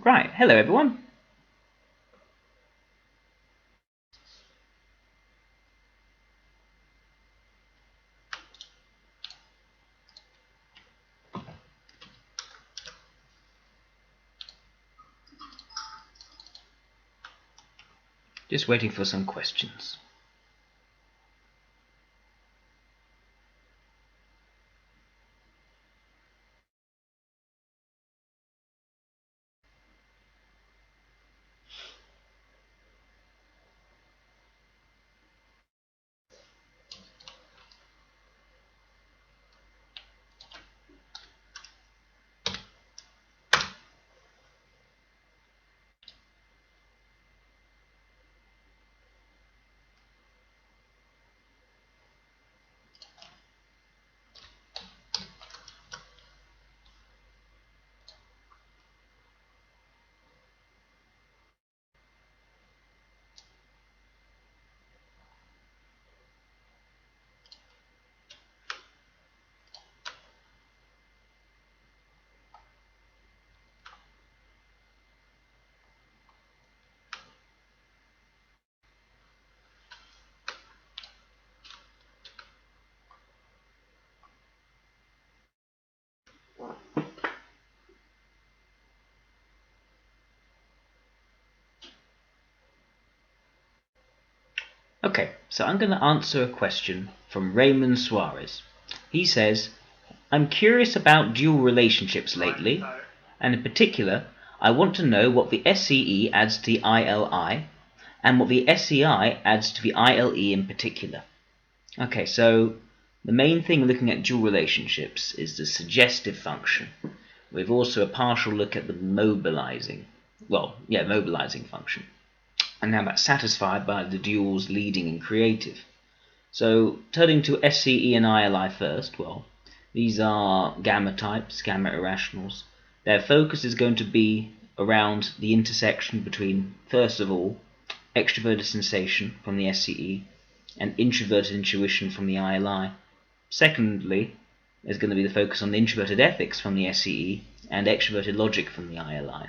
Right, hello everyone. Just waiting for some questions. Okay, so I'm going to answer a question from Raymond Suarez. He says, I'm curious about dual relationships lately, and in particular, I want to know what the SCE adds to the ILI, and what the SCI adds to the ILE in particular. Okay, so the main thing looking at dual relationships is the suggestive function. We've also a partial look at the mobilizing function. And now that's satisfied by the duals leading and creative. So turning to SCE and ILI first, well, these are gamma types, gamma irrationals. Their focus is going to be around the intersection between, first of all, extroverted sensation from the SCE and introverted intuition from the ILI. Secondly, there's going to be the focus on the introverted ethics from the SCE and extroverted logic from the ILI.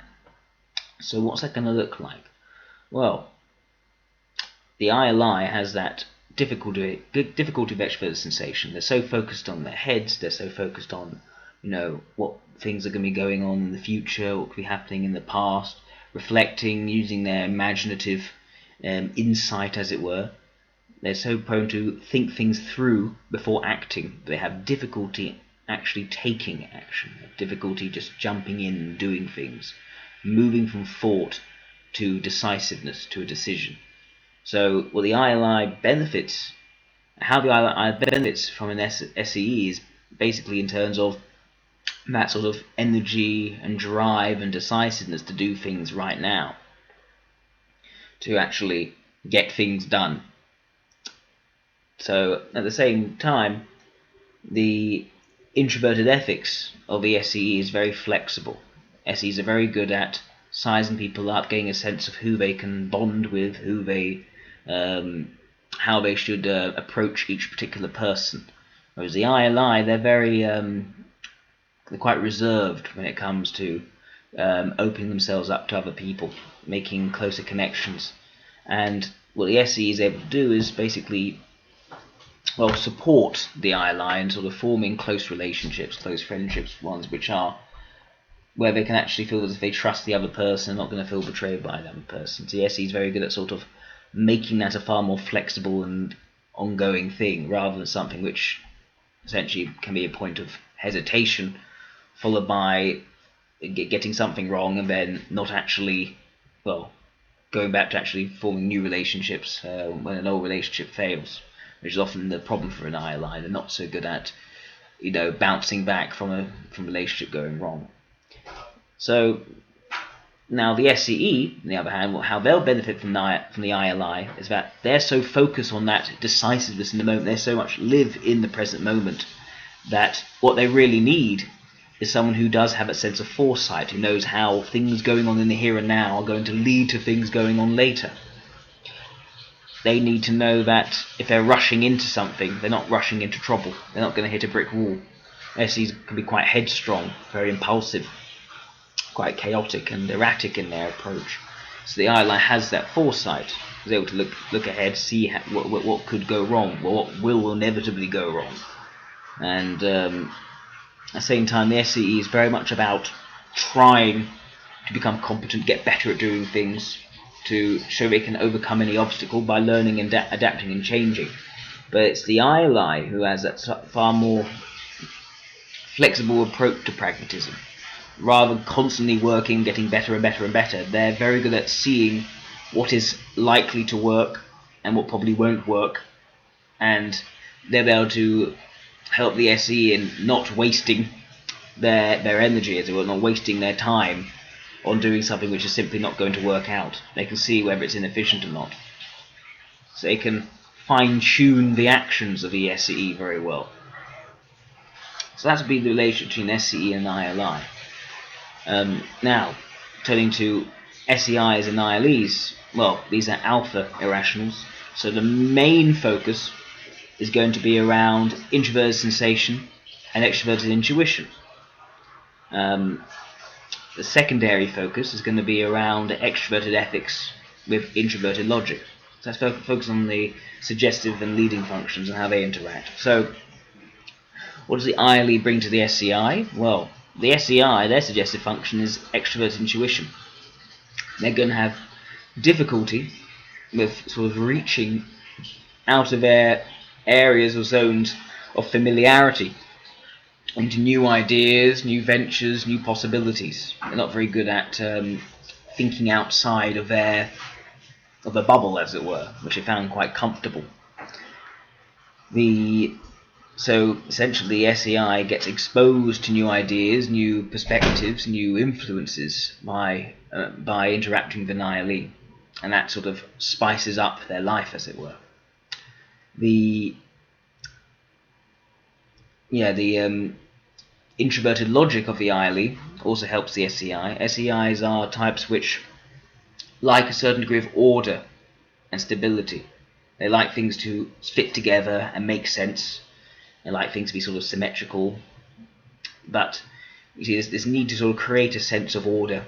So what's that going to look like? Well, the ILI has that difficulty of extroverted sensation. They're so focused on their heads, they're so focused on, what things are going to be going on in the future, what could be happening in the past, reflecting, using their imaginative insight, as it were. They're so prone to think things through before acting. They have difficulty actually taking action, difficulty just jumping in and doing things, moving from thought to decisiveness, to a decision. So, well, the ILI benefits, how the ILI benefits from an SCE is basically in terms of that sort of energy and drive and decisiveness to do things right now, to actually get things done. So, at the same time, the introverted ethics of the SCE is very flexible. SCEs are very good at sizing people up, getting a sense of who they can bond with, how they should approach each particular person. Whereas the ILI, they're quite reserved when it comes to opening themselves up to other people, making closer connections. And what the SCE is able to do is basically, support the ILI in sort of forming close relationships, close friendships, ones which are where they can actually feel as if they trust the other person, not going to feel betrayed by the other person. So the SCE is very good at sort of making that a far more flexible and ongoing thing, rather than something which essentially can be a point of hesitation, followed by getting something wrong and then not actually, going back to actually forming new relationships when an old relationship fails, which is often the problem for an ILI. They're not so good at, bouncing back from a relationship going wrong. So now the SCE, on the other hand, how they'll benefit from the ILI is that they're so focused on that decisiveness in the moment, they so much live in the present moment, that what they really need is someone who does have a sense of foresight, who knows how things going on in the here and now are going to lead to things going on later. They need to know that if they're rushing into something, they're not rushing into trouble. They're not going to hit a brick wall. SCEs can be quite headstrong, very impulsive. quite chaotic and erratic in their approach. So the ILI has that foresight, is able to look ahead, see what could go wrong, what will inevitably go wrong. And at the same time, the SCE is very much about trying to become competent, get better at doing things, to show they can overcome any obstacle by learning and adapting and changing. But it's the ILI who has that far more flexible approach to pragmatism. Rather than constantly working, getting better and better and better, they're very good at seeing what is likely to work and what probably won't work, and they'll be able to help the SE in not wasting their energy, as it were, not wasting their time on doing something which is simply not going to work out. They can see whether it's inefficient or not. So they can fine-tune the actions of the SCE very well. So that's been the relationship between SCE and ILI. Now, turning to SEIs and ILEs, well, these are alpha irrationals. So the main focus is going to be around introverted sensation and extroverted intuition. The secondary focus is going to be around extroverted ethics with introverted logic. So let's focus on the suggestive and leading functions and how they interact. So, what does the ILE bring to the SCI? Well, the SCI, their suggestive function is extroverted intuition. They're going to have difficulty with sort of reaching out of their areas or zones of familiarity into new ideas, new ventures, new possibilities. They're not very good at thinking outside of a bubble, as it were, which they found quite comfortable. So essentially, the SEI gets exposed to new ideas, new perspectives, new influences by interacting with an ILE, and that sort of spices up their life, as it were. The introverted logic of the ILE also helps the SEI. SEIs are types which like a certain degree of order and stability. They like things to fit together and make sense. They like things to be sort of symmetrical. But you see, there's this need to sort of create a sense of order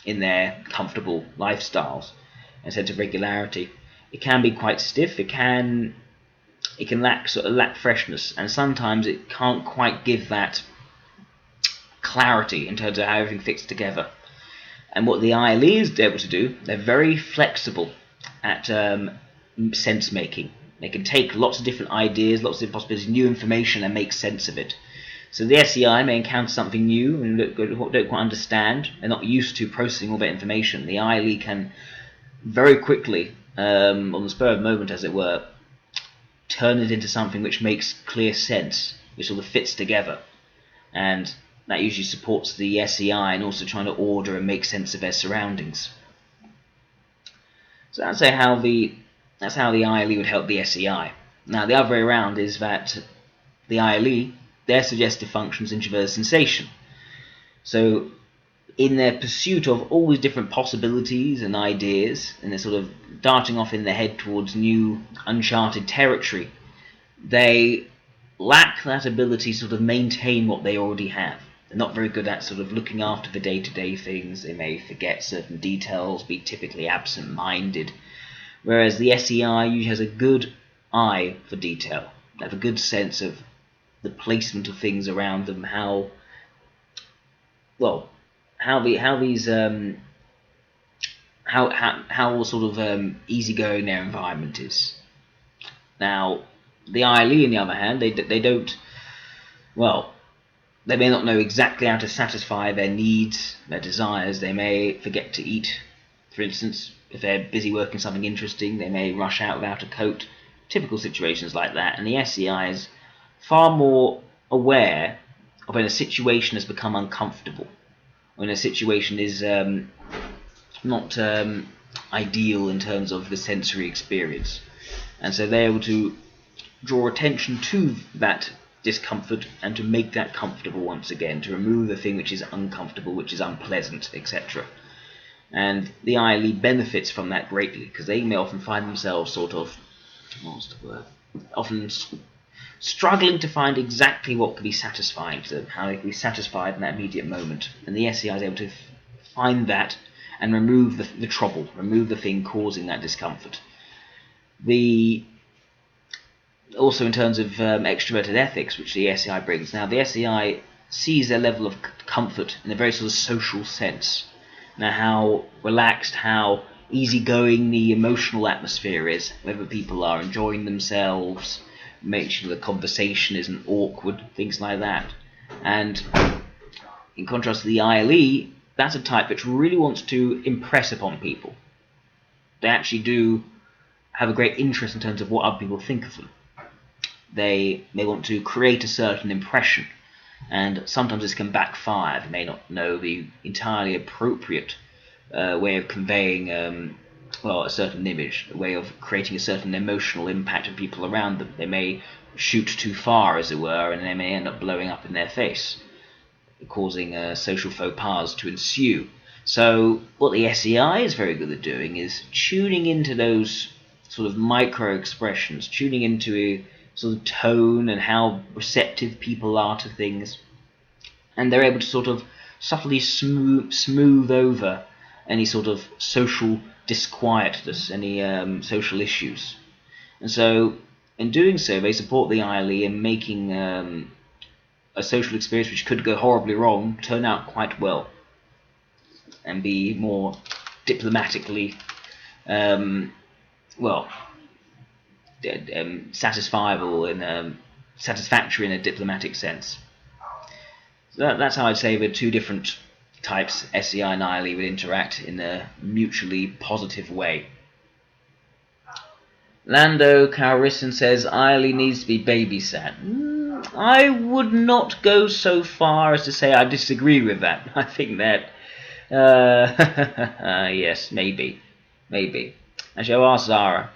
in their comfortable lifestyles, and a sense of regularity. It can be quite stiff. It can lack freshness, and sometimes it can't quite give that clarity in terms of how everything fits together. And what the ILE is able to do, they're very flexible at sense making. They can take lots of different ideas, lots of different possibilities, new information, and make sense of it. So the SEI may encounter something new and don't quite understand. They're not used to processing all that information. The ILE can very quickly, on the spur of the moment, as it were, turn it into something which makes clear sense, which sort of fits together. And that usually supports the SEI and also trying to order and make sense of their surroundings. So that's how the ILE would help the SEI. Now the other way around is that the ILE, their suggestive function is introverted sensation. So in their pursuit of all these different possibilities and ideas, and they're sort of darting off in their head towards new uncharted territory, they lack that ability to sort of maintain what they already have. They're not very good at sort of looking after the day-to-day things. They may forget certain details, be typically absent-minded, whereas the SEI usually has a good eye for detail. They have a good sense of the placement of things around them, how sort of easygoing their environment is. Now, the ILE, on the other hand, they may not know exactly how to satisfy their needs, their desires. They may forget to eat, for instance. If they're busy working something interesting, they may rush out without a coat. Typical situations like that. And the SEI is far more aware of when a situation has become uncomfortable, when a situation is not ideal in terms of the sensory experience. And so they're able to draw attention to that discomfort and to make that comfortable once again, to remove the thing which is uncomfortable, which is unpleasant, etc. And the ILE benefits from that greatly, because they may often find themselves often struggling to find exactly what could be satisfying to them, how they can be satisfied in that immediate moment. And the SEI is able to find that and remove the trouble, remove the thing causing that discomfort. Also in terms of extroverted ethics, which the SEI brings. Now, the SEI sees their level of comfort in a very sort of social sense. Now, how relaxed, how easygoing the emotional atmosphere is, whether people are enjoying themselves, make sure the conversation isn't awkward, things like that. And in contrast to the ILE, that's a type which really wants to impress upon people. They actually do have a great interest in terms of what other people think of them. They want to create a certain impression, and sometimes this can backfire. They may not know the entirely appropriate way of conveying a certain image, a way of creating a certain emotional impact on people around them. They may shoot too far, as it were, and they may end up blowing up in their face, causing social faux pas to ensue. So what the SEI is very good at doing is tuning into those sort of micro expressions, tuning into a sort of tone and how receptive people are to things, and they're able to sort of subtly smooth over any sort of social disquietness, any social issues. And so in doing so, they support the ILE in making a social experience which could go horribly wrong turn out quite well and be more diplomatically satisfiable and satisfactory in a diplomatic sense. So that's how I'd say the two different types, SEI and ILE, would interact in a mutually positive way. Lando Calrissian says ILE needs to be babysat. I would not go so far as to say I disagree with that. I think that yes, maybe. Actually, I'll ask Zara.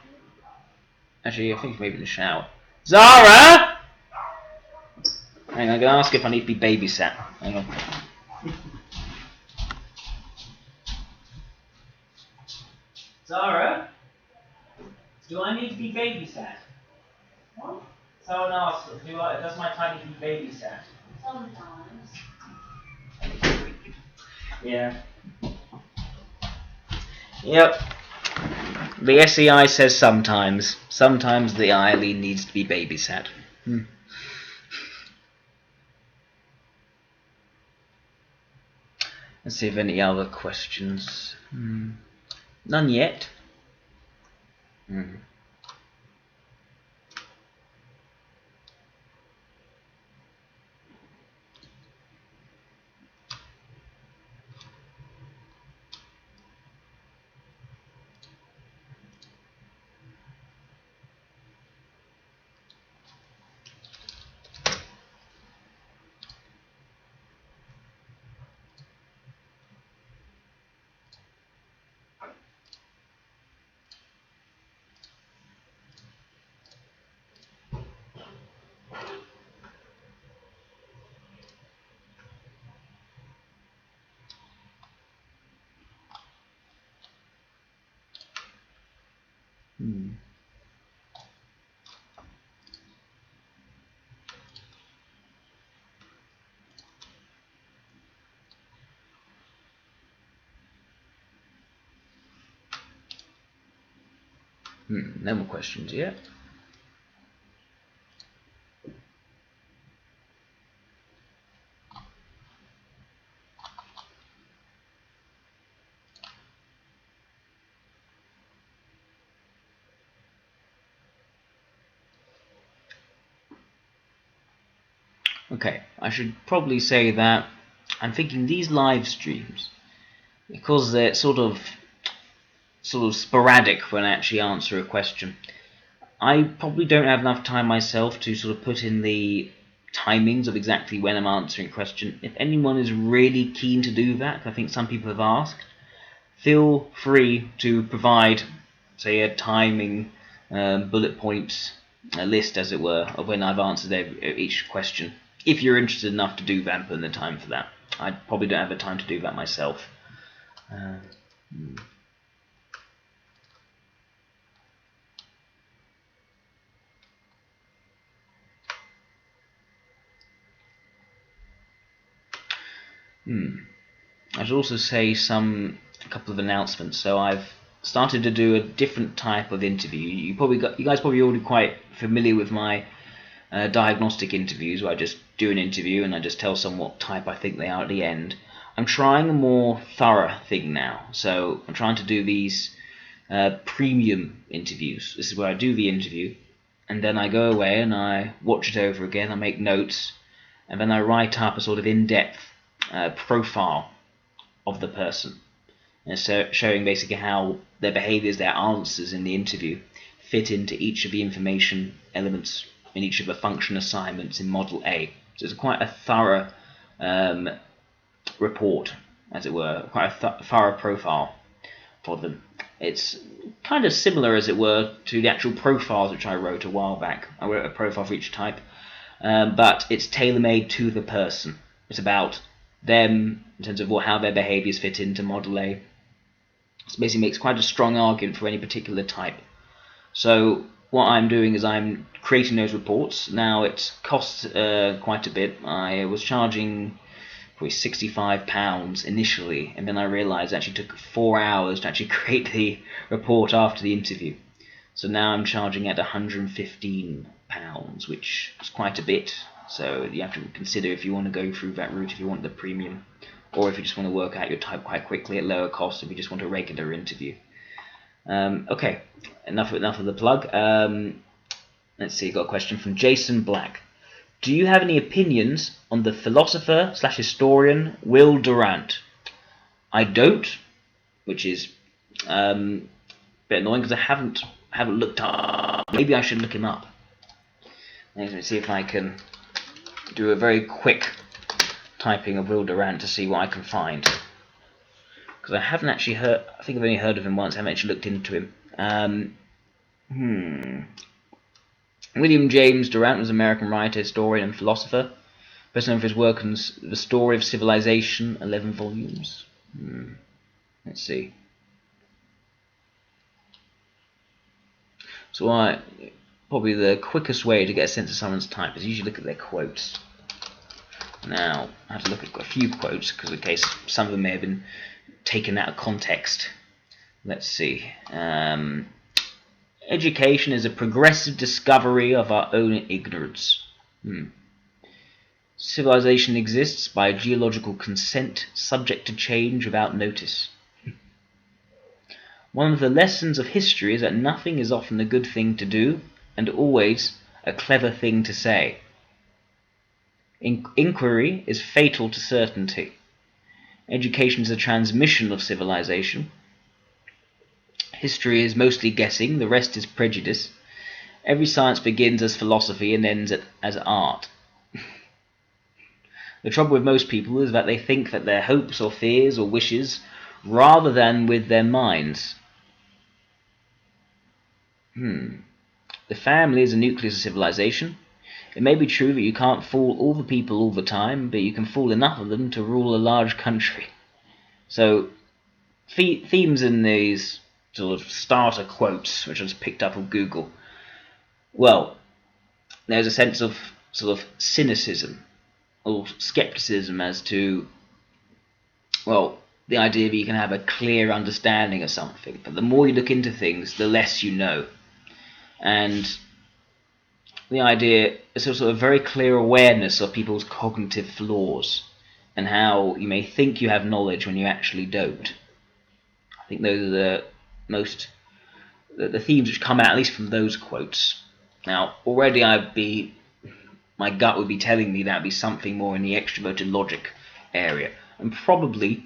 Actually, I think maybe in the shower. Zara! Hang on, I'm going to ask if I need to be babysat. Hang on. Zara? Do I need to be babysat? What? Someone asked, does my time need to be babysat? Sometimes. Yeah. Yep. The SEI says sometimes. Sometimes the ILE needs to be babysat. Let's see if any other questions. None yet. No more questions yet. Okay, I should probably say that I'm thinking these live streams, because they're sort of sporadic when I actually answer a question, I probably don't have enough time myself to sort of put in the timings of exactly when I'm answering a question. If anyone is really keen to do that, I think some people have asked, feel free to provide, say, a timing bullet points list, as it were, of when I've answered each question. If you're interested enough to do that and put in the time for that. I probably don't have the time to do that myself. I should also say a couple of announcements. So I've started to do a different type of interview. You guys probably already quite familiar with my diagnostic interviews, where I just do an interview and I just tell someone what type I think they are at the end. I'm trying a more thorough thing now. So I'm trying to do these premium interviews. This is where I do the interview, and then I go away and I watch it over again. I make notes, and then I write up a sort of in-depth profile of the person, and so showing basically how their behaviours, their answers in the interview fit into each of the information elements in each of the function assignments in Model A. So it's quite a thorough report, as it were, quite a thorough profile for them. It's kind of similar, as it were, to the actual profiles which I wrote a while back. I wrote a profile for each type, but it's tailor-made to the person. It's about them in terms of how their behaviours fit into Model A. It basically makes quite a strong argument for any particular type. So what I'm doing is I'm creating those reports. Now it costs quite a bit. I was charging probably £65 initially, and then I realised it actually took 4 hours to actually create the report after the interview. So now I'm charging at £115, which is quite a bit. So you have to consider if you want to go through that route, if you want the premium, or if you just want to work out your type quite quickly at lower cost, if you just want a regular interview. Okay, enough of the plug. Let's see, got a question from Jason Black. Do you have any opinions on the philosopher/historian Will Durant? I don't, which is a bit annoying because I haven't looked up. Maybe I should look him up. Let me see if I can do a very quick typing of Will Durant to see what I can find. Because I haven't actually heard. I think I've only heard of him once. I haven't actually looked into him. William James Durant was an American writer, historian, and philosopher. Best known for his work on The Story of Civilization, 11 volumes. Let's see. So probably the quickest way to get a sense of someone's type is usually look at their quotes. Now, I have to look at a few quotes, because in case some of them may have been taken out of context. Let's see. Education is a progressive discovery of our own ignorance. Civilization exists by geological consent, subject to change without notice. One of the lessons of history is that nothing is often a good thing to do, and always a clever thing to say. Inquiry is fatal to certainty. Education is a transmission of civilization. History is mostly guessing, the rest is prejudice. Every science begins as philosophy and ends as art. The trouble with most people is that they think that their hopes or fears or wishes rather than with their minds. The family is a nucleus of civilization. It may be true that you can't fool all the people all the time, but you can fool enough of them to rule a large country. So, themes in these sort of starter quotes, which I just picked up on Google. Well, there's a sense of sort of cynicism or skepticism as to, well, the idea that you can have a clear understanding of something, but the more you look into things, the less you know. And the idea is a sort of very clear awareness of people's cognitive flaws and how you may think you have knowledge when you actually don't. I think those are the themes which come out, at least from those quotes. Now, already my gut would be telling me that would be something more in the extroverted logic area, and probably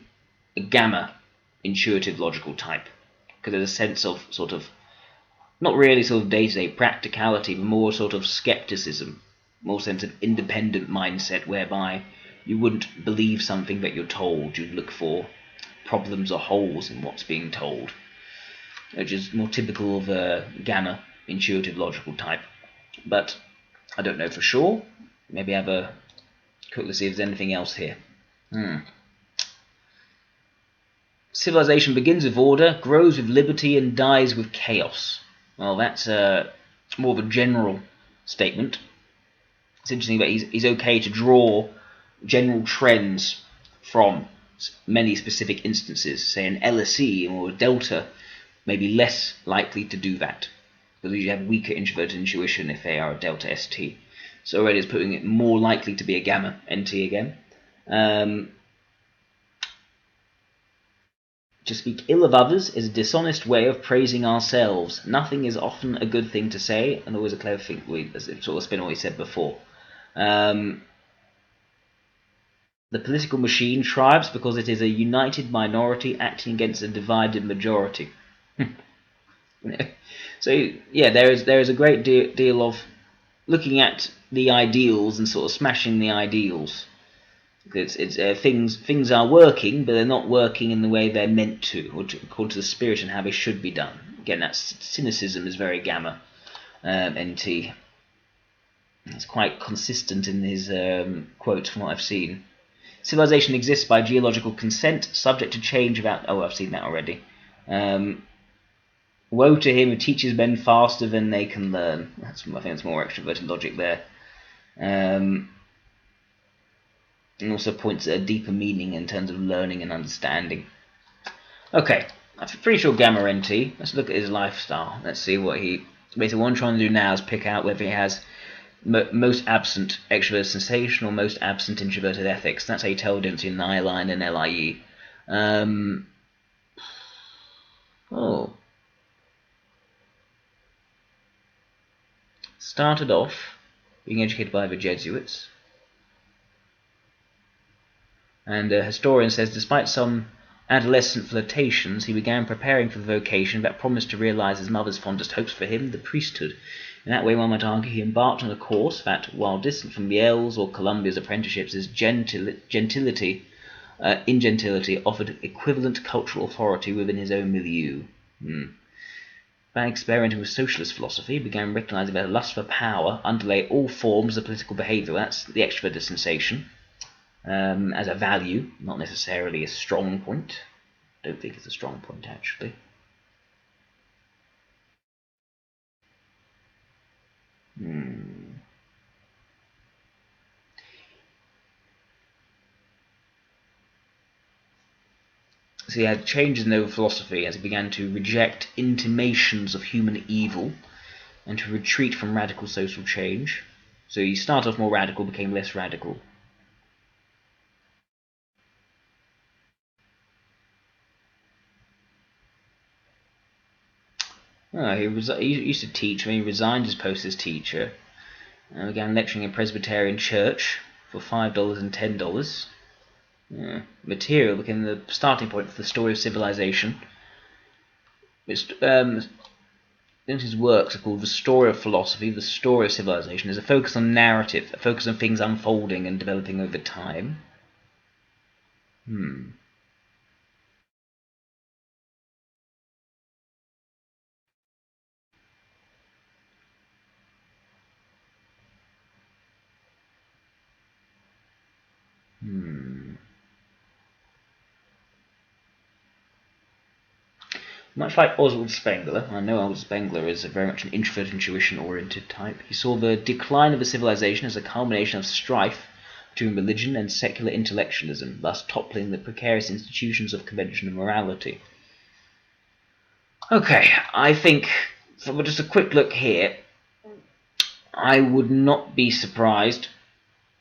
a gamma intuitive logical type, because there's a sense of sort of, not really sort of day-to-day practicality, but more sort of skepticism, more sense of independent mindset, whereby you wouldn't believe something that you're told, you'd look for problems or holes in what's being told, which is more typical of a gamma intuitive logical type. But I don't know for sure. Maybe have a quick look to see if there's anything else here. Civilization begins with order, grows with liberty, and dies with chaos. Well, that's more of a general statement. It's interesting that he's okay to draw general trends from many specific instances. Say an LSE or a Delta may be less likely to do that, because you have weaker introverted intuition if they are a Delta ST. So already it's putting it more likely to be a Gamma NT again. To speak ill of others is a dishonest way of praising ourselves. Nothing is often a good thing to say, and always a clever thing, as sort of Spengler said before. The political machine thrives because it is a united minority acting against a divided majority. So yeah, there is a great deal of looking at the ideals and sort of smashing the ideals. Things are working, but they're not working in the way they're meant to, or according to the spirit and how they should be done. Again, that cynicism is very Gamma NT. It's quite consistent in his quotes from what I've seen. Civilization exists by geological consent, subject to change without... Oh, I've seen that already. Woe to him who teaches men faster than they can learn. I think that's more extroverted logic there. And also points at a deeper meaning in terms of learning and understanding. Okay, I'm pretty sure Gamma NT. Let's look at his lifestyle. Let's see what he... Basically, what I'm trying to do now is pick out whether he has most absent extroverted sensation or most absent introverted ethics. That's how you tell the difference in I-line and LIE. Started off being educated by the Jesuits. And a historian says, despite some adolescent flirtations, he began preparing for the vocation that promised to realize his mother's fondest hopes for him, the priesthood. In that way, one might argue he embarked on a course that, while distant from Yale's or Columbia's apprenticeships, his ingentility offered equivalent cultural authority within his own milieu. By experimenting with socialist philosophy, he began recognizing that a lust for power underlay all forms of political behavior. That's the extroverted sensation. As a value, not necessarily a strong point. Don't think it's a strong point, actually. So he had changes in over philosophy as he began to reject intimations of human evil and to retreat from radical social change. So he started off more radical, became less radical. He used to teach when he resigned his post as teacher and began lecturing in a Presbyterian church for $5 and $10. Material became the starting point for the story of civilization. His works are called The Story of Philosophy, The Story of Civilization. There's a focus on narrative, a focus on things unfolding and developing over time. Much like Oswald Spengler, I know Oswald Spengler is very much an introvert, intuition-oriented type. He saw the decline of a civilization as a culmination of strife between religion and secular intellectualism, thus toppling the precarious institutions of conventional morality. Okay, I think, for just a quick look here, I would not be surprised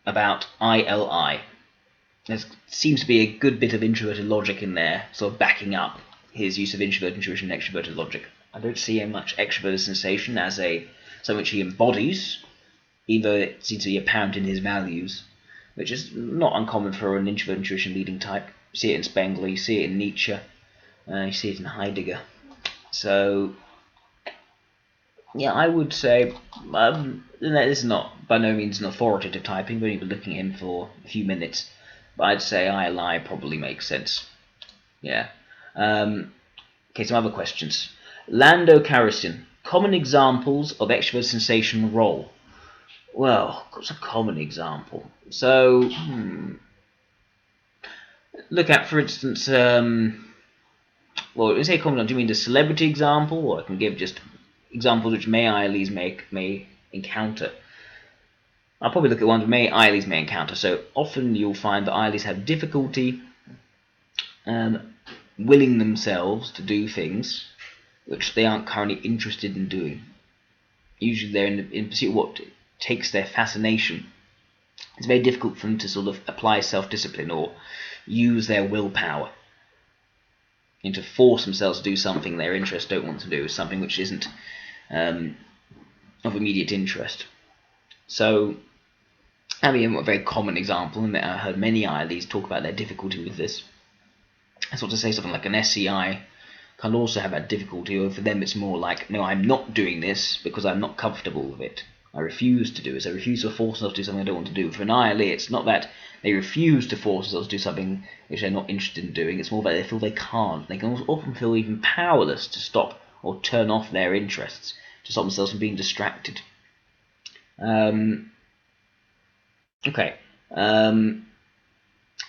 about ILI. There seems to be a good bit of introverted logic in there, sort of backing up his use of introverted intuition and extroverted logic. I don't see much extroverted sensation as something which he embodies, even though it seems to be apparent in his values, which is not uncommon for an introverted intuition leading type. You see it in Spengler, you see it in Nietzsche, you see it in Heidegger. So, yeah, I would say, this is not by no means an authoritative typing, we've only been looking at him for a few minutes, but I'd say ILI probably makes sense. Yeah. Okay, some other questions. Lando Carrison, common examples of extrovert sensation role. Well, what's a common example? So, look at, for instance, well, when you say common, do you mean the celebrity example, or I can give just examples which ILEs may encounter? I'll probably look at ones ILEs may encounter. So often you'll find that ILEs have difficulty willing themselves to do things which they aren't currently interested in doing. Usually they're in pursuit of what takes their fascination. It's very difficult for them to sort of apply self-discipline or use their willpower and to force themselves to do something their interests don't want to do, something which isn't of immediate interest. So, I mean, a very common example, and I heard many ILEs talk about their difficulty with this. I sort of say something like an SCI can also have that difficulty, or for them it's more like, no, I'm not doing this because I'm not comfortable with it. I refuse to do it. So I refuse to force myself to do something I don't want to do. For an ILE, it's not that they refuse to force themselves to do something which they're not interested in doing. It's more that they feel they can't. They can often feel even powerless to stop or turn off their interests, to stop themselves from being distracted. Okay. In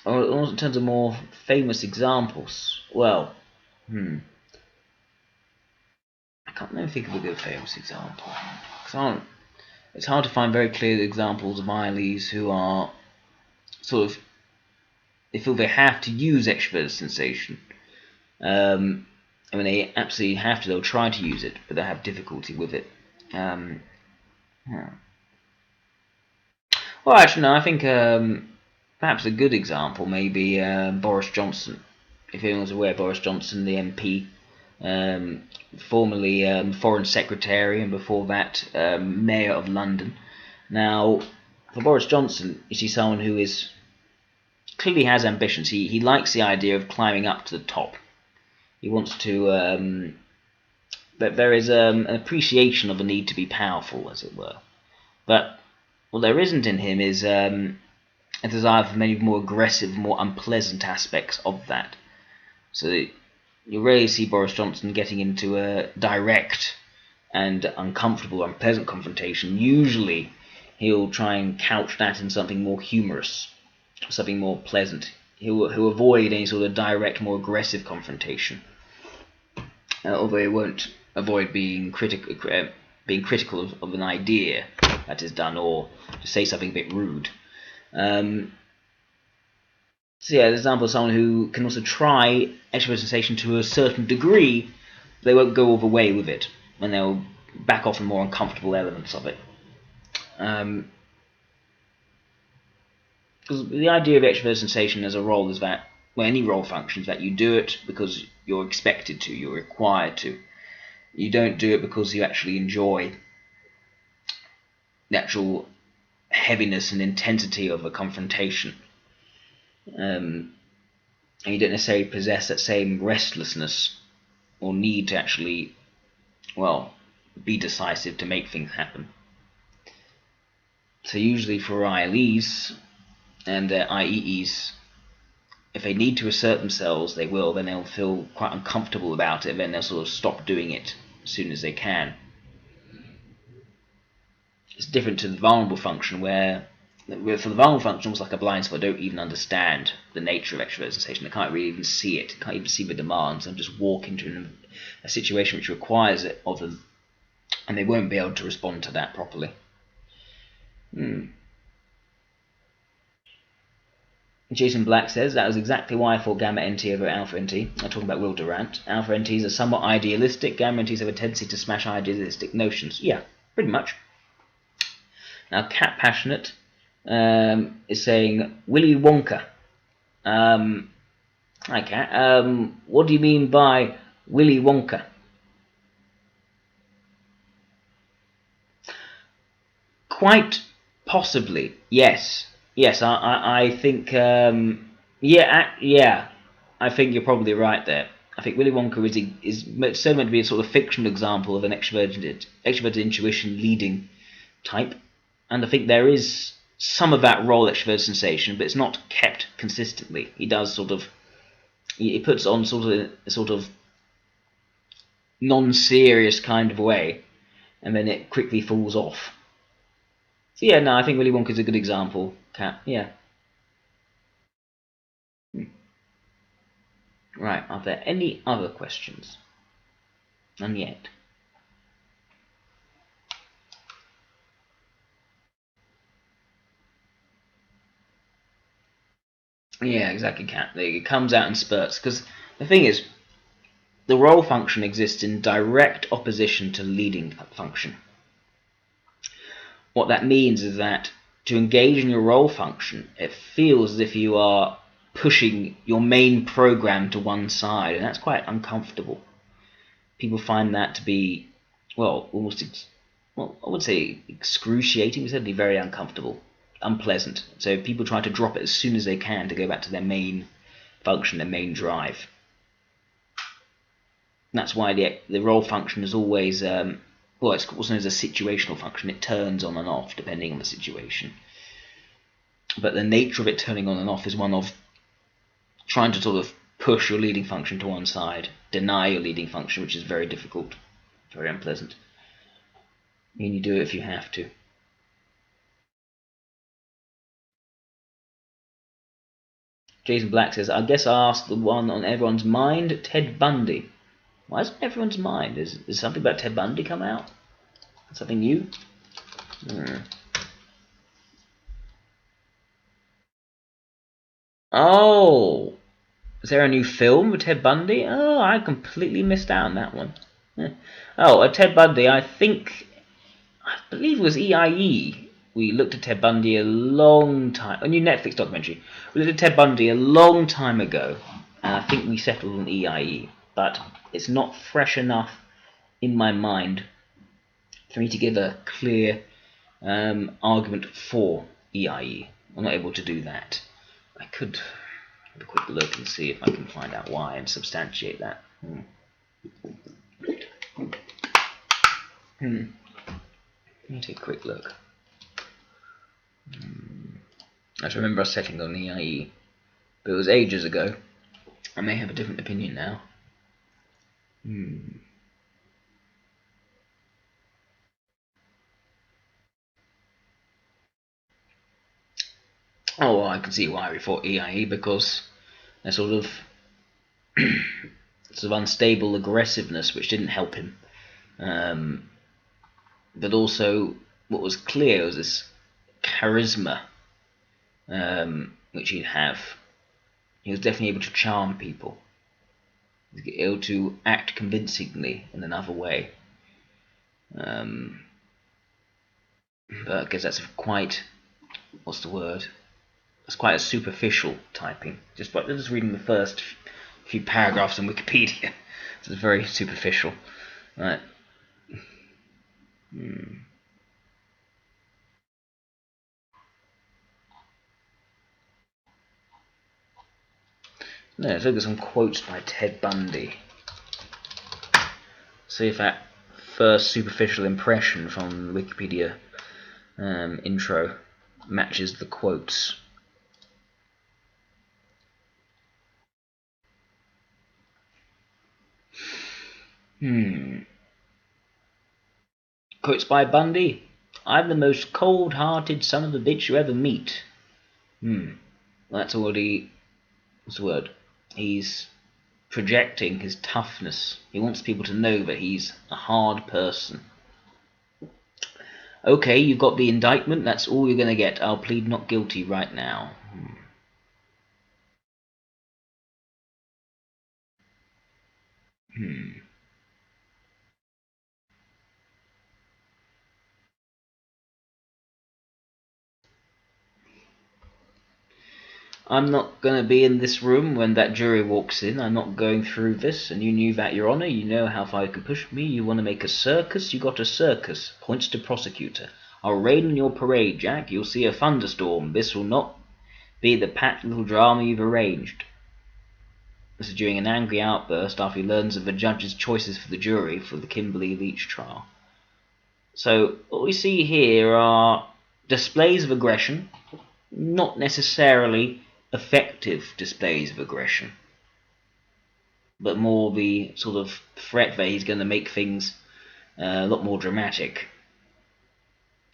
terms of more famous examples, well, I can't really think of a good famous example. It's hard to find very clear examples of ILEs who are sort of, they feel they have to use extroverted sensation. I mean, they absolutely have to, they'll try to use it, but they have difficulty with it. Well, actually, no, I think perhaps a good example may be Boris Johnson. If anyone's aware, Boris Johnson, the MP, formerly Foreign Secretary, and before that Mayor of London. Now, for Boris Johnson, you see someone who is clearly has ambitions. He likes the idea of climbing up to the top. He wants to. But there is an appreciation of the need to be powerful, as it were. But what there isn't in him is a desire for many more aggressive, more unpleasant aspects of that. So you rarely see Boris Johnson getting into a direct and uncomfortable, unpleasant confrontation. Usually he'll try and couch that in something more humorous, something more pleasant. He'll avoid any sort of direct, more aggressive confrontation. Although he won't avoid being critical of an idea that is done, or to say something a bit rude. So yeah, an example of someone who can also try extroverted sensation to a certain degree, but they won't go all the way with it, and they'll back off the more uncomfortable elements of it. Because the idea of extroverted sensation as a role is that, well, any role functions, that you do it because you're expected to, you're required to. You don't do it because you actually enjoy the actual heaviness and intensity of a confrontation. And you don't necessarily possess that same restlessness or need to actually, well, be decisive to make things happen. So usually for ILEs and IEEs, if they need to assert themselves, they will. Then they'll feel quite uncomfortable about it, then they'll sort of stop doing it as soon as they can. It's different to the vulnerable function, where for the vulnerable function, almost like a blind spot, they don't even understand the nature of extroverted sensation. They can't really even see it, can't even see the demands, and just walk into a situation which requires it of them, and they won't be able to respond to that properly. Jason Black says, that was exactly why I thought gamma NT over alpha NT. I'm talking about Will Durant. Alpha NTs are somewhat idealistic. Gamma NTs have a tendency to smash idealistic notions. Yeah, pretty much. Now, Cat Passionate is saying, Willy Wonka. Hi, Cat. What do you mean by Willy Wonka? Quite possibly, yes. Yes, I think, yeah, I think you're probably right there. I think Willy Wonka is so meant to be a sort of fictional example of an extroverted intuition leading type, and I think there is some of that role extroverted sensation, but it's not kept consistently. He does he puts on a sort of non-serious kind of way, and then it quickly falls off. So yeah, no, I think Willy Wonka is a good example, Cat. Yeah. Right, are there any other questions? None yet. Yeah, exactly, Cat. It comes out in spurts. Because the thing is, the role function exists in direct opposition to the leading function. What that means is that to engage in your role function, it feels as if you are pushing your main program to one side, and that's quite uncomfortable. People find that to be, well, I would say excruciating, certainly very uncomfortable, unpleasant. So people try to drop it as soon as they can to go back to their main function, their main drive. And that's why the role function is always, it's also known as a situational function. It turns on and off depending on the situation. But the nature of it turning on and off is one of trying to sort of push your leading function to one side, deny your leading function, which is very difficult, very unpleasant. And you do it if you have to. Jason Black says, I guess I asked the one on everyone's mind, Ted Bundy. Why is it on everyone's mind? Is something about Ted Bundy come out? Something new? Oh! Is there a new film with Ted Bundy? Oh, I completely missed out on that one. Oh, Ted Bundy, I believe it was EIE. We looked at Ted Bundy a long time. A new Netflix documentary. We looked at Ted Bundy a long time ago, and I think we settled on EIE. But it's not fresh enough in my mind for me to give a clear argument for EIE. I'm not able to do that. I could have a quick look and see if I can find out why and substantiate that. Let me take a quick look. I just remember us settling on EIE, but it was ages ago. I may have a different opinion now. Oh, well, I can see why we fought EIE, because a sort of unstable aggressiveness which didn't help him. But also, what was clear was this charisma which he'd have. He was definitely able to charm people. He was able to act convincingly in another way. But I guess that's quite, what's the word? It's quite a superficial typing. Just reading the first few paragraphs on Wikipedia. So it's very superficial. Right. No, let's look at some quotes by Ted Bundy. See if that first superficial impression from the Wikipedia intro matches the quotes. Quotes by Bundy. I'm the most cold-hearted son of a bitch you ever meet. That's already, what's the word? He's projecting his toughness. He wants people to know that he's a hard person. Okay, you've got the indictment, that's all you're going to get. I'll plead not guilty right now. I'm not going to be in this room when that jury walks in. I'm not going through this, and you knew that, Your Honour. You know how far you can push me. You want to make a circus? You got a circus. Points to prosecutor. I'll rain on your parade, Jack. You'll see a thunderstorm. This will not be the pat little drama you've arranged. This is during an angry outburst after he learns of the judge's choices for the jury for the Kimberley Leach trial. So what we see here are displays of aggression, not necessarily effective displays of aggression, but more the sort of threat that he's going to make things a lot more dramatic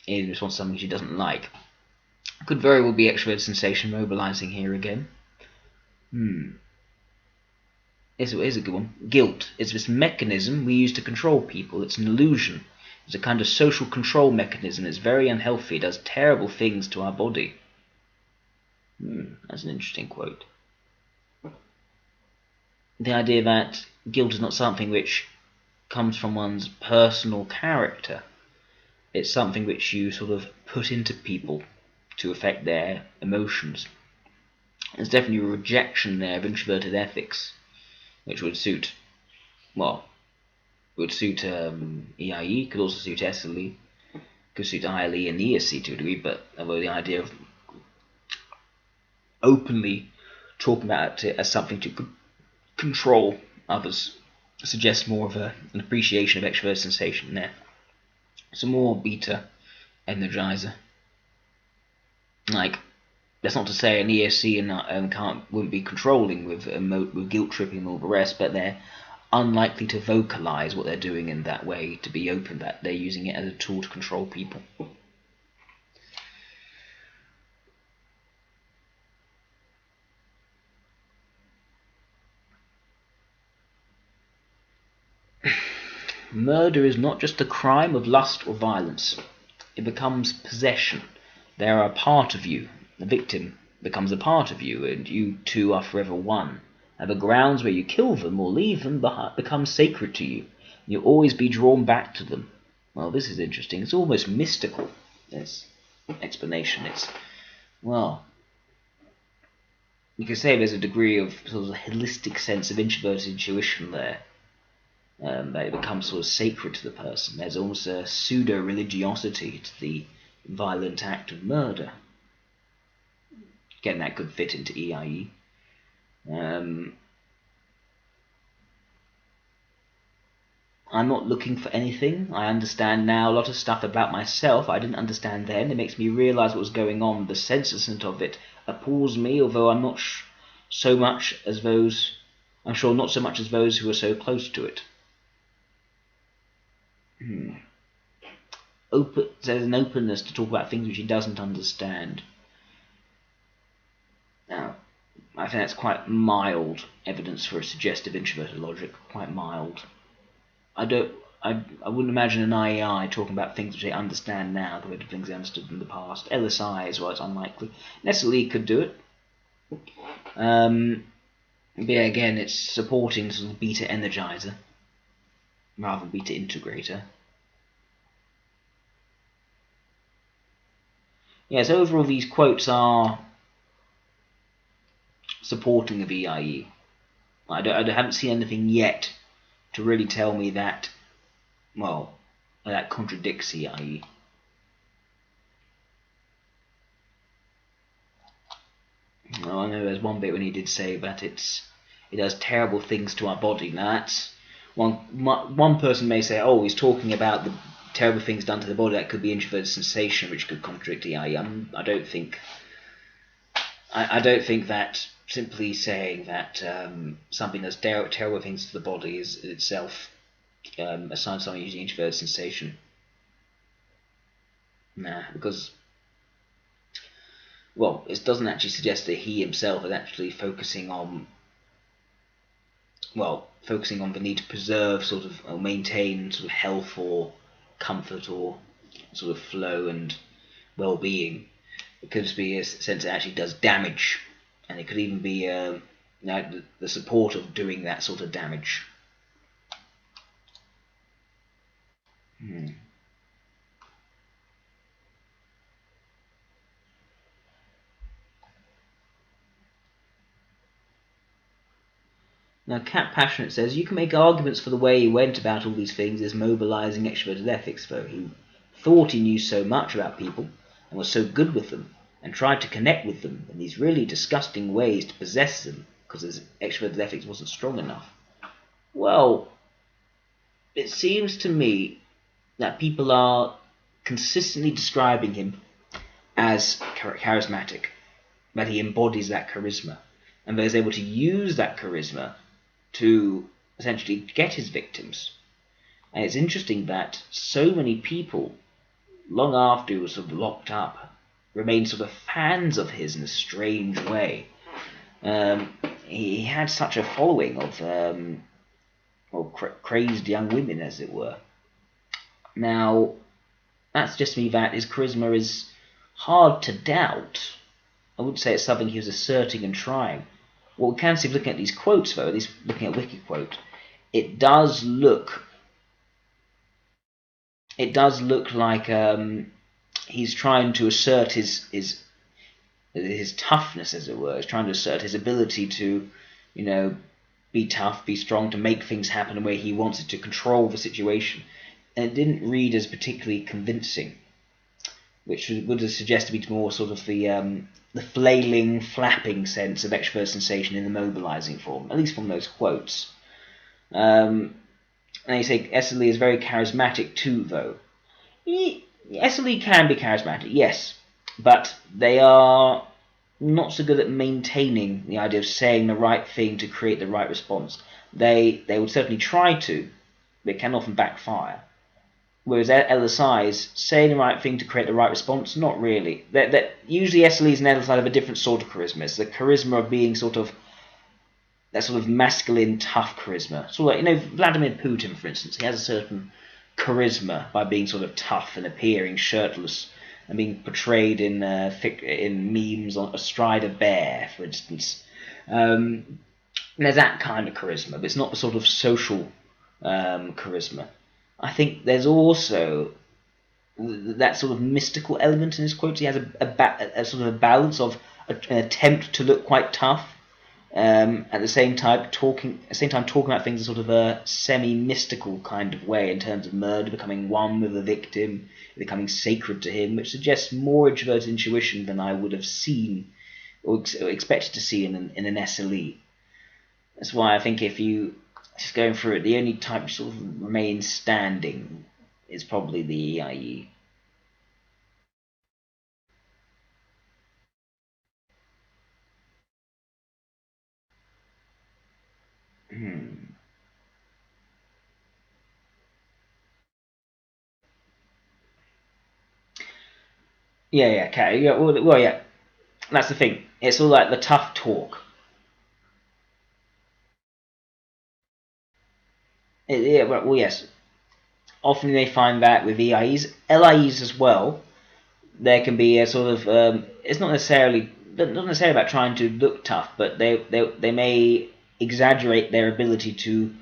in response to something she doesn't like. Could very well be extrovert sensation mobilizing here again. Here's a good one. Guilt. It's this mechanism we use to control people. It's an illusion. It's a kind of social control mechanism. It's very unhealthy. It does terrible things to our body. That's an interesting quote. The idea that guilt is not something which comes from one's personal character. It's something which you sort of put into people to affect their emotions. There's definitely a rejection there of introverted ethics, which would suit, EIE, could also suit SLE, could suit ILE and ESC to a degree, but although the idea of openly talking about it as something to control others suggests more of an appreciation of extroverted sensation there. Some more beta energizer. Like, that's not to say an ESC wouldn't be controlling with guilt tripping and all the rest, but they're unlikely to vocalize what they're doing in that way, to be open that they're using it as a tool to control people. Murder is not just a crime of lust or violence. It becomes possession. They are a part of you. The victim becomes a part of you, and you two are forever one. And the grounds where you kill them or leave them become sacred to you. You'll always be drawn back to them. Well, this is interesting. It's almost mystical, this explanation. You could say there's a degree of sort of holistic sense of introverted intuition there. That it becomes sort of sacred to the person. There's almost a pseudo-religiosity to the violent act of murder. Again, that could fit into EIE. I'm not looking for anything. I understand now a lot of stuff about myself I didn't understand then. It makes me realise what was going on. The senselessness of it appalls me, although I'm not so much as those... I'm sure not so much as those who are so close to it. There's an openness to talk about things which he doesn't understand. Now, I think that's quite mild evidence for a suggestive introverted logic. Quite mild. I wouldn't imagine an IEI talking about things which they understand now, the way things they understood in the past. LSI as well, it's unlikely. SLE could do it. But yeah, again, it's supporting sort of beta energizer rather than beta integrator. Yeah, so overall these quotes are supporting of EIE. I haven't seen anything yet to really tell me that, that contradicts EIE. Well, I know there's one bit when he did say that it does terrible things to our body. Now that's one person may say, oh, he's talking about the terrible things done to the body. That could be introverted sensation, which could contradict EIE. I don't think that simply saying that something does terrible things to the body is itself a sign of someone using introverted sensation. Nah, because it doesn't actually suggest that he himself is actually focusing on the need to preserve or maintain sort of health or comfort or sort of flow and well-being. It could be a sense it actually does damage, and it could even be the support of doing that sort of damage. Now, Cat Passionate says, you can make arguments for the way he went about all these things as mobilizing extroverted ethics, though. He thought he knew so much about people and was so good with them and tried to connect with them in these really disgusting ways to possess them because his extroverted ethics wasn't strong enough. Well, it seems to me that people are consistently describing him as charismatic, that he embodies that charisma, and that he's able to use that charisma to essentially get his victims. And it's interesting that so many people, long after he was sort of locked up, remain sort of fans of his in a strange way. He had such a following of crazed young women, as it were. Now, that suggests to me that his charisma is hard to doubt, I wouldn't say it's something he was asserting and trying. What we can see, looking at these quotes, though, at least looking at Wiki quote, it does look like he's trying to assert his toughness, as it were. He's trying to assert his ability to, be tough, be strong, to make things happen the way he wants it, to control the situation. And it didn't read as particularly convincing, which would have suggested to be more sort of the flailing, flapping sense of extrovert sensation in the mobilizing form, at least from those quotes. And you say SLE is very charismatic too, though. SLE can be charismatic, yes, but they are not so good at maintaining the idea of saying the right thing to create the right response. They would certainly try to, but it can often backfire. Whereas LSIs, saying the right thing to create the right response, not really. Usually SLEs and LSIs have a different sort of charisma. It's the charisma of being that sort of masculine, tough charisma. Sort of like, Vladimir Putin, for instance, he has a certain charisma by being sort of tough and appearing shirtless and being portrayed in memes astride a bear, for instance. There's that kind of charisma, but it's not the sort of social charisma. I think there's also that sort of mystical element in his quotes. He has a sort of a balance of an attempt to look quite tough, at the same time talking about things in sort of a semi-mystical kind of way, in terms of murder becoming one with the victim, becoming sacred to him, which suggests more introverted intuition than I would have seen or expected to see in an SLE. That's why I think if you just going through it, the only type that sort of remains standing is probably the EIE. Yeah. Well, yeah. That's the thing. It's all like the tough talk. Yes. Often they find that with EIEs, LIEs as well, there can be a sort of it's not necessarily about trying to look tough, but they may exaggerate their ability to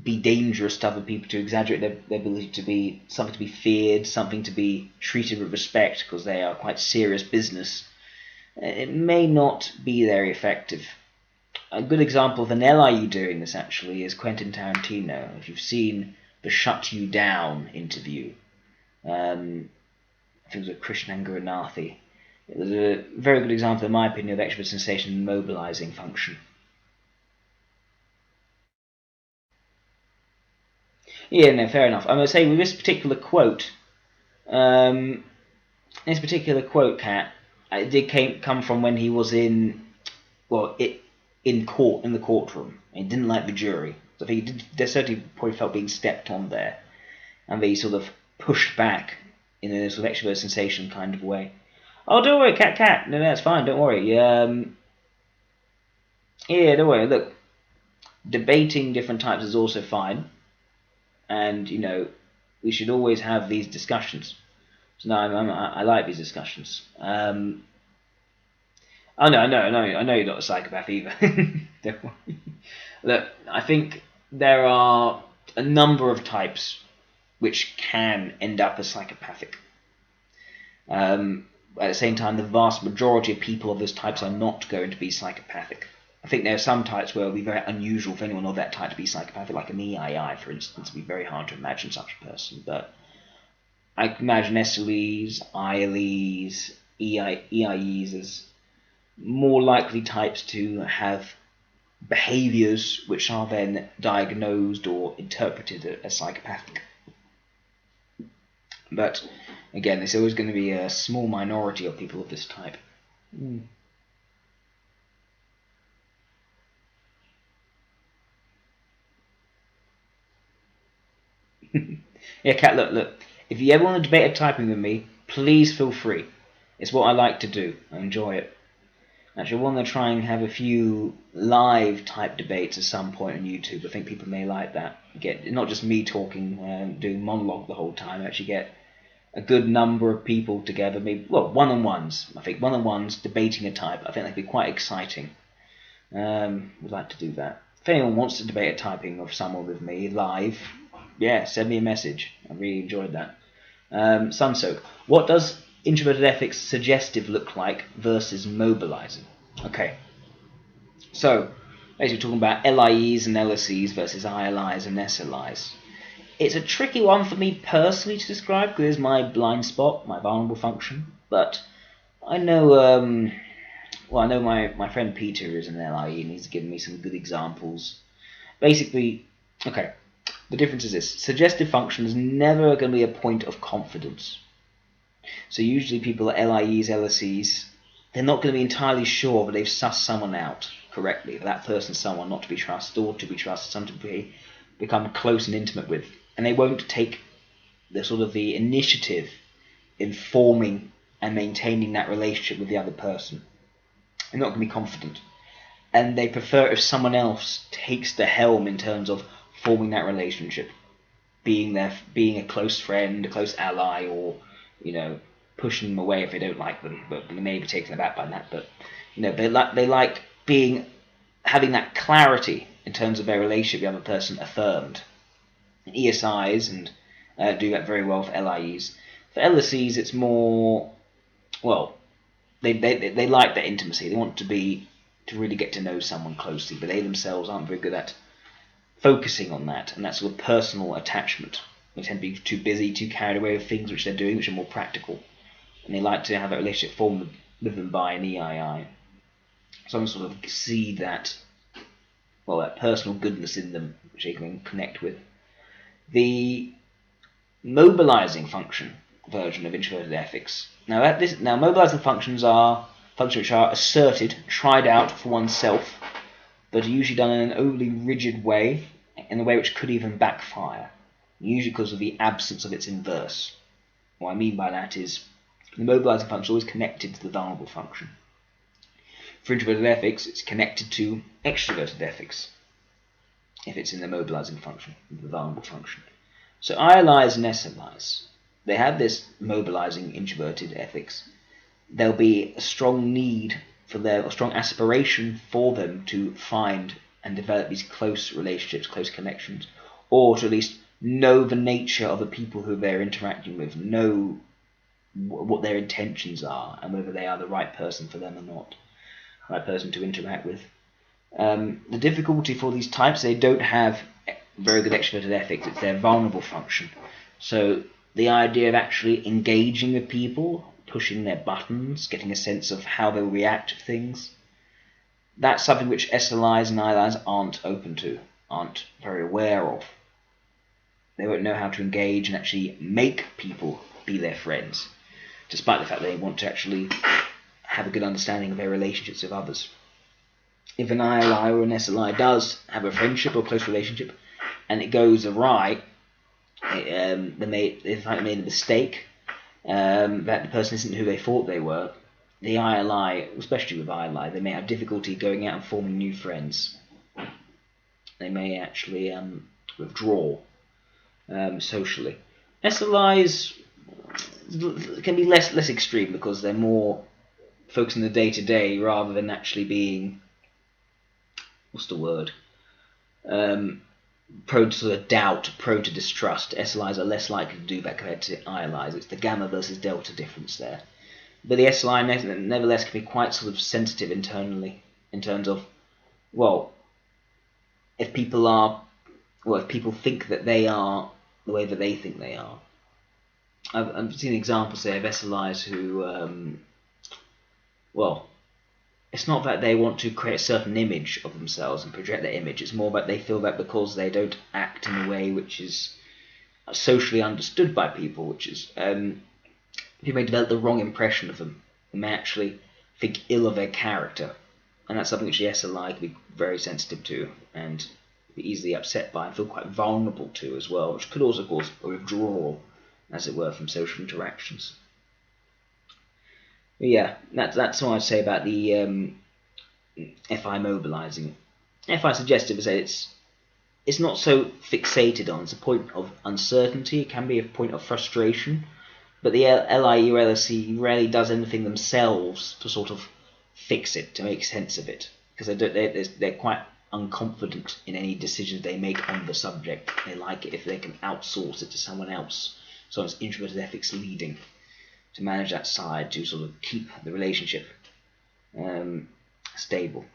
be dangerous to other people, to exaggerate their ability to be something to be feared, something to be treated with respect, because they are quite serious business. It may not be very effective. A good example of an LIE doing this, actually, is Quentin Tarantino. If you've seen the Shut You Down interview, I think it was with Krishnan Gurunathi, it was a very good example, in my opinion, of extrovert sensation and mobilizing function. Yeah, no, fair enough. I'm going to say with this particular quote, Kat, it did come from when he was in the courtroom. He didn't like the jury. So I think they certainly probably felt being stepped on there, and they sort of pushed back in a sort of extrovert sensation kind of way. Oh, don't worry, Kat. No, that's fine. Don't worry. Yeah, don't worry. Look, debating different types is also fine, and we should always have these discussions. So no, I like these discussions. Oh no, I know you're not a psychopath either. Don't worry. Look, I think there are a number of types which can end up as psychopathic. At the same time, the vast majority of people of those types are not going to be psychopathic. I think there are some types where it will be very unusual for anyone of that type to be psychopathic, like an EII, for instance. It would be very hard to imagine such a person, but I can imagine SLEs, ILEs, EIEs as more likely types to have behaviours which are then diagnosed or interpreted as psychopathic. But again, there's always going to be a small minority of people of this type. Yeah, Kat, look. If you ever want to debate a typing with me, please feel free. It's what I like to do. I enjoy it. Actually, I want to try and have a few live type debates at some point on YouTube. I think people may like that. Get not just me talking, doing monologue the whole time. Actually get a good number of people together, maybe, well, one-on-ones. I think one-on-ones debating a type. I think that'd be quite exciting. Would like to do that. If anyone wants to debate a typing of someone with me live, yeah, send me a message. I really enjoyed that. Sunsoak. What does introverted ethics suggestive look like versus mobilizing? Okay. So, basically talking about LIEs and LSEs versus ILIs and SLIs. It's a tricky one for me personally to describe because it's my blind spot, my vulnerable function. But I know, I know my friend Peter is an LIE and he's given me some good examples. Basically, okay, the difference is this. Suggestive function is never going to be a point of confidence. So usually people are LIEs, LSEs, they're not going to be entirely sure, but they've sussed someone out correctly. That person's someone not to be trusted or to be trusted, someone to become close and intimate with. And they won't take the initiative in forming and maintaining that relationship with the other person. They're not going to be confident. And they prefer if someone else takes the helm in terms of forming that relationship, being a close friend, a close ally, or pushing them away if they don't like them, but they may be taken aback by that. But they like having that clarity in terms of their relationship with the other person affirmed. And ESIs and do that very well for LIEs. For LSEs, it's more they like that intimacy. They want to really get to know someone closely, but they themselves aren't very good at focusing on that and that sort of personal attachment. They tend to be too busy, too carried away with things which they're doing, which are more practical. And they like to have a relationship formed with them by an EII. Some sort of see that personal goodness in them, which they can connect with. The mobilizing function version of introverted ethics. Now mobilizing functions are functions which are asserted, tried out for oneself, but are usually done in an overly rigid way, in a way which could even backfire, usually because of the absence of its inverse. What I mean by that is the mobilizing function is always connected to the vulnerable function. For introverted ethics, it's connected to extroverted ethics, if it's in the mobilizing function, the vulnerable function. So ILIs and SLIs, they have this mobilizing introverted ethics. There'll be a strong need for a strong aspiration for them to find and develop these close relationships, close connections, or to at least know the nature of the people who they're interacting with, know what their intentions are, and whether they are the right person for them or not, the right person to interact with. The difficulty for these types, they don't have very good extroverted ethics. It's their vulnerable function. So the idea of actually engaging with people, pushing their buttons, getting a sense of how they'll react to things, that's something which SLIs and ILIs aren't open to, aren't very aware of. They won't know how to engage and actually make people be their friends, despite the fact that they want to actually have a good understanding of their relationships with others. If an ILI or an SLI does have a friendship or close relationship, and it goes awry, they made a mistake, that the person isn't who they thought they were, the ILI, especially with ILI, they may have difficulty going out and forming new friends. They may actually withdraw socially. SLIs can be less extreme because they're more focused on the day-to-day rather than actually being, prone to sort of doubt, prone to distrust. SLIs are less likely to do that compared to ILIs. It's the gamma versus delta difference there. But the SLI nevertheless can be quite sort of sensitive internally in terms of, if people think that they are the way that they think they are. I've seen examples, say, of SLIs who, it's not that they want to create a certain image of themselves and project that image. It's more that they feel that because they don't act in a way which is socially understood by people, which is people may develop the wrong impression of them and may actually think ill of their character, and that's something which the SLI can be very sensitive to and be easily upset by and feel quite vulnerable to as well, which could also cause a withdrawal, as it were, from social interactions. But yeah, that's what I'd say about the FI mobilizing. FI suggestive is it's not so fixated on. It's a point of uncertainty. It can be a point of frustration. but the LIE or LSE rarely does anything themselves to sort of fix it, to make sense of it, because they're quite unconfident in any decisions they make on the subject. They like it if they can outsource it to someone else, someone's introverted ethics leading, to manage that side, to sort of keep the relationship stable.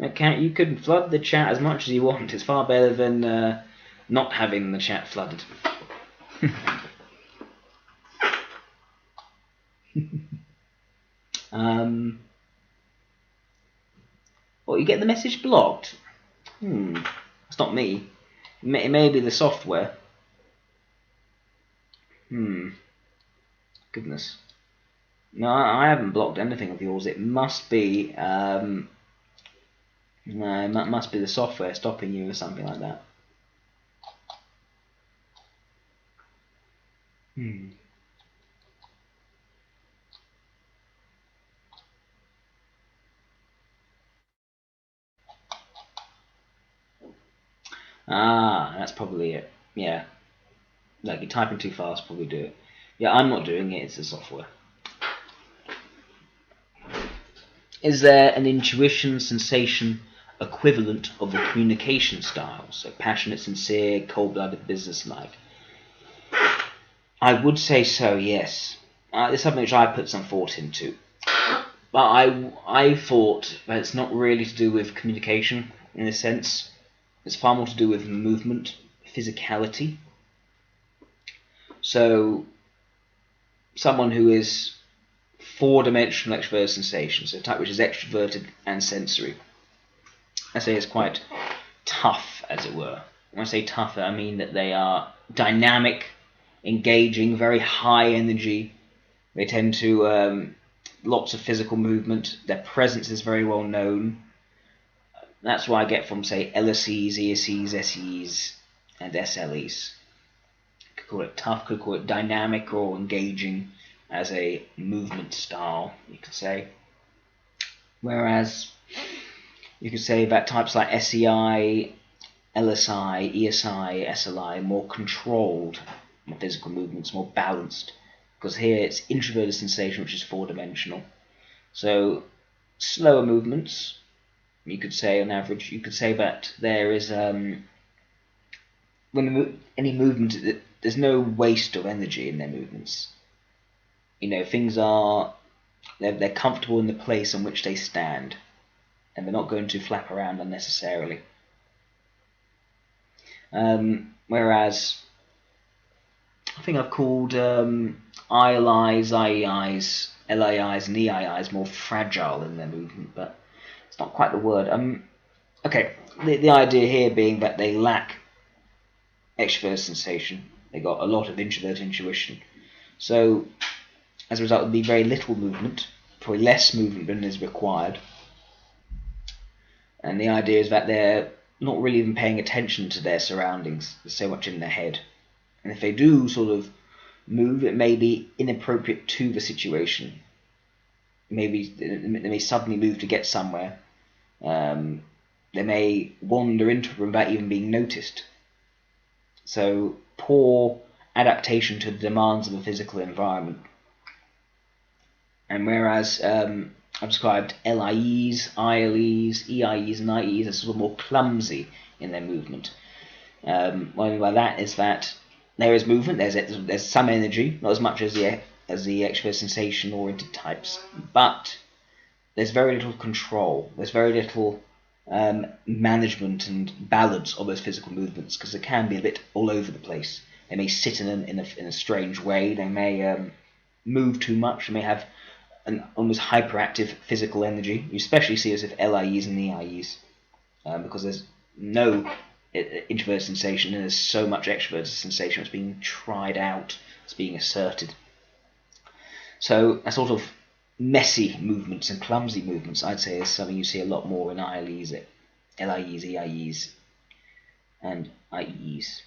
Okay, you can flood the chat as much as you want. It's far better than not having the chat flooded. Well, you get the message blocked? It's not me. It may be the software. Goodness. No, I haven't blocked anything of yours. It must be no, it must be the software stopping you or something like that. Ah, that's probably it. Yeah. Like, you're typing too fast, probably do it. Yeah, I'm not doing it, it's the software. Is there an intuition, sensation equivalent of the communication style? So passionate, sincere, cold-blooded, business-like. I would say so, yes. It's something which I put some thought into. But I thought that it's not really to do with communication, in a sense. It's far more to do with movement, physicality. So, someone who is four-dimensional extroverted sensation, so type which is extroverted and sensory. I say it's quite tough, as it were. When I say tough, I mean that they are dynamic, engaging, very high energy. They tend to lots of physical movement. Their presence is very well known. That's what I get from, say, LSEs, ESEs, SEs, and SLEs. Could call it tough, could call it dynamic or engaging as a movement style, you could say. Whereas you could say that types like SEI, LSI, ESI, SLI are more controlled in physical movements, more balanced. Because here it's introverted sensation, which is four-dimensional. So slower movements, you could say on average, you could say that there is, when any movement, there's no waste of energy in their movements. You know, things are, they're comfortable in the place on which they stand, and they're not going to flap around unnecessarily. Whereas, I think I've called ILIs, IEIs, LAIs, and EIIs more fragile in their movement, but it's not quite the word. Okay, the idea here being that they lack extroverted sensation. They got a lot of introverted intuition. So, as a result, there'll be very little movement, probably less movement than is required. And the idea is that they're not really even paying attention to their surroundings. There's so much in their head. And if they do sort of move, it may be inappropriate to the situation. Maybe they may suddenly move to get somewhere. They may wander into a room without even being noticed. So, poor adaptation to the demands of a physical environment. And whereas I've described LIEs, ILEs, EIEs, and IEs as sort of more clumsy in their movement. What I mean by that is that there is movement, there's some energy, not as much as the extrovert sensation oriented types, but there's very little control, there's very little management and balance of those physical movements, because they can be a bit all over the place. They may sit in a strange way, they may move too much, they may have an almost hyperactive physical energy. You especially see this with LIEs and EIEs, because there's no introverted sensation and there's so much extroverted sensation that's being tried out, it's being asserted. So a sort of messy movements and clumsy movements, I'd say, is something you see a lot more in ILEs, LIEs, EIEs, and IEs.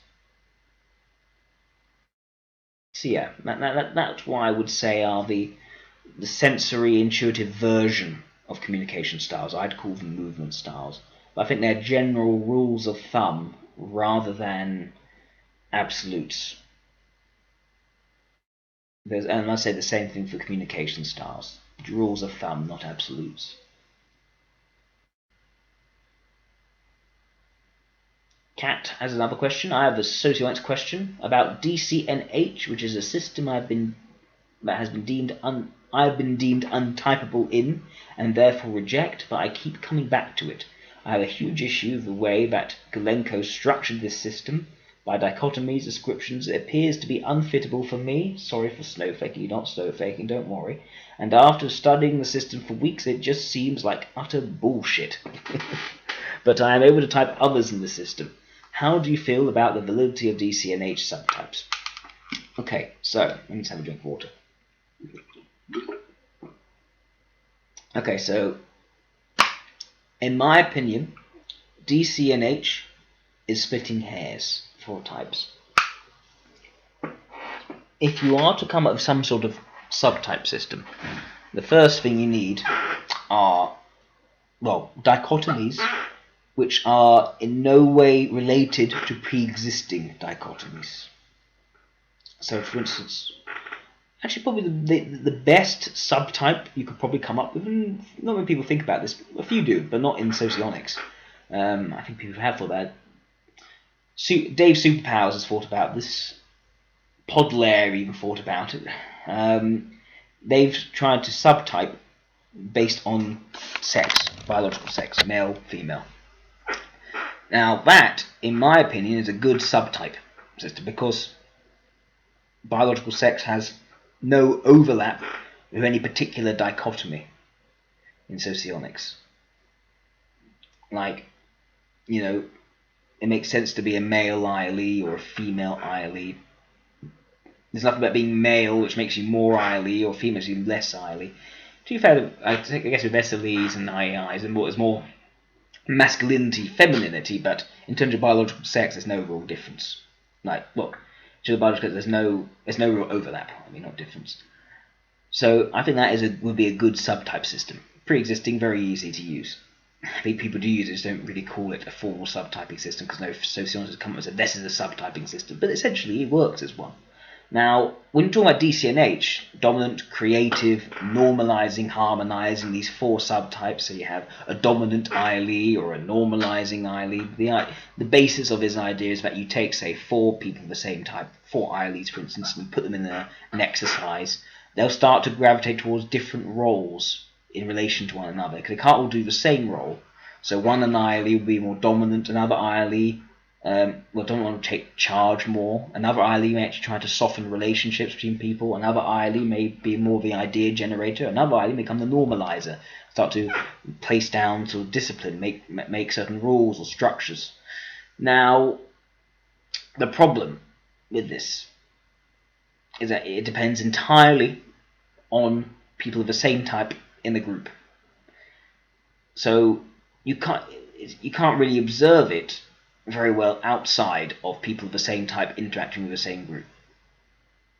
So yeah, that's what I would say are the the sensory intuitive version of communication styles. I'd call them movement styles. But I think they're general rules of thumb rather than absolutes. And I say the same thing for communication styles. Rules of thumb, not absolutes. Kat has another question. I have a Socionics question about DCNH, which is a system I've been deemed untypable in, and therefore reject, but I keep coming back to it. I have a huge issue with the way that Gulenko structured this system. By dichotomies, descriptions, it appears to be unfittable for me. Sorry for snowflaking, you're not snowflaking, don't worry. And after studying the system for weeks, it just seems like utter bullshit. But I am able to type others in the system. How do you feel about the validity of DCNH subtypes? Okay, so let me just have a drink of water. Okay, so in my opinion, DCNH is splitting hairs for types. If you are to come up with some sort of subtype system, the first thing you need are, well, dichotomies which are in no way related to pre-existing dichotomies. So, for instance, actually probably the best subtype you could probably come up with, and not many people think about this, a few do, but not in Socionics. I think people have thought about it. Dave Superpowers has thought about this. Podlair even thought about it. They've tried to subtype based on sex, biological sex, male, female. Now that, in my opinion, is a good subtype system because biological sex has no overlap with any particular dichotomy in Socionics. Like, you know, it makes sense to be a male ILE or a female ILE. There's nothing about being male which makes you more ILE or female makes you less ILE. To be fair, I guess with SLEs and IEIs, there's more masculinity, femininity, but in terms of biological sex, there's no real difference. Like, well, to the biological sex, there's no real overlap. I mean, not difference. So I think that would be a good subtype system. Pre-existing, very easy to use. I think people do use it, just don't really call it a formal subtyping system because no sociologists have come up and said this is a subtyping system, but essentially it works as one. Now, when you're talking about DCNH, dominant, creative, normalizing, harmonizing, these four subtypes, so you have a dominant ILE or a normalizing ILE. The basis of this idea is that you take, say, four people of the same type, four ILEs, for instance, and you put them in an exercise. They'll start to gravitate towards different roles in relation to one another, because they can't all do the same role. So one ILE will be more dominant, another ILE don't want to take charge more. Another ILE may actually try to soften relationships between people. Another ILE may be more the idea generator. Another ILE may become the normalizer, start to place down sort of discipline, make certain rules or structures. Now, the problem with this is that it depends entirely on people of the same type in the group. So you can't really observe it very well outside of people of the same type interacting with the same group,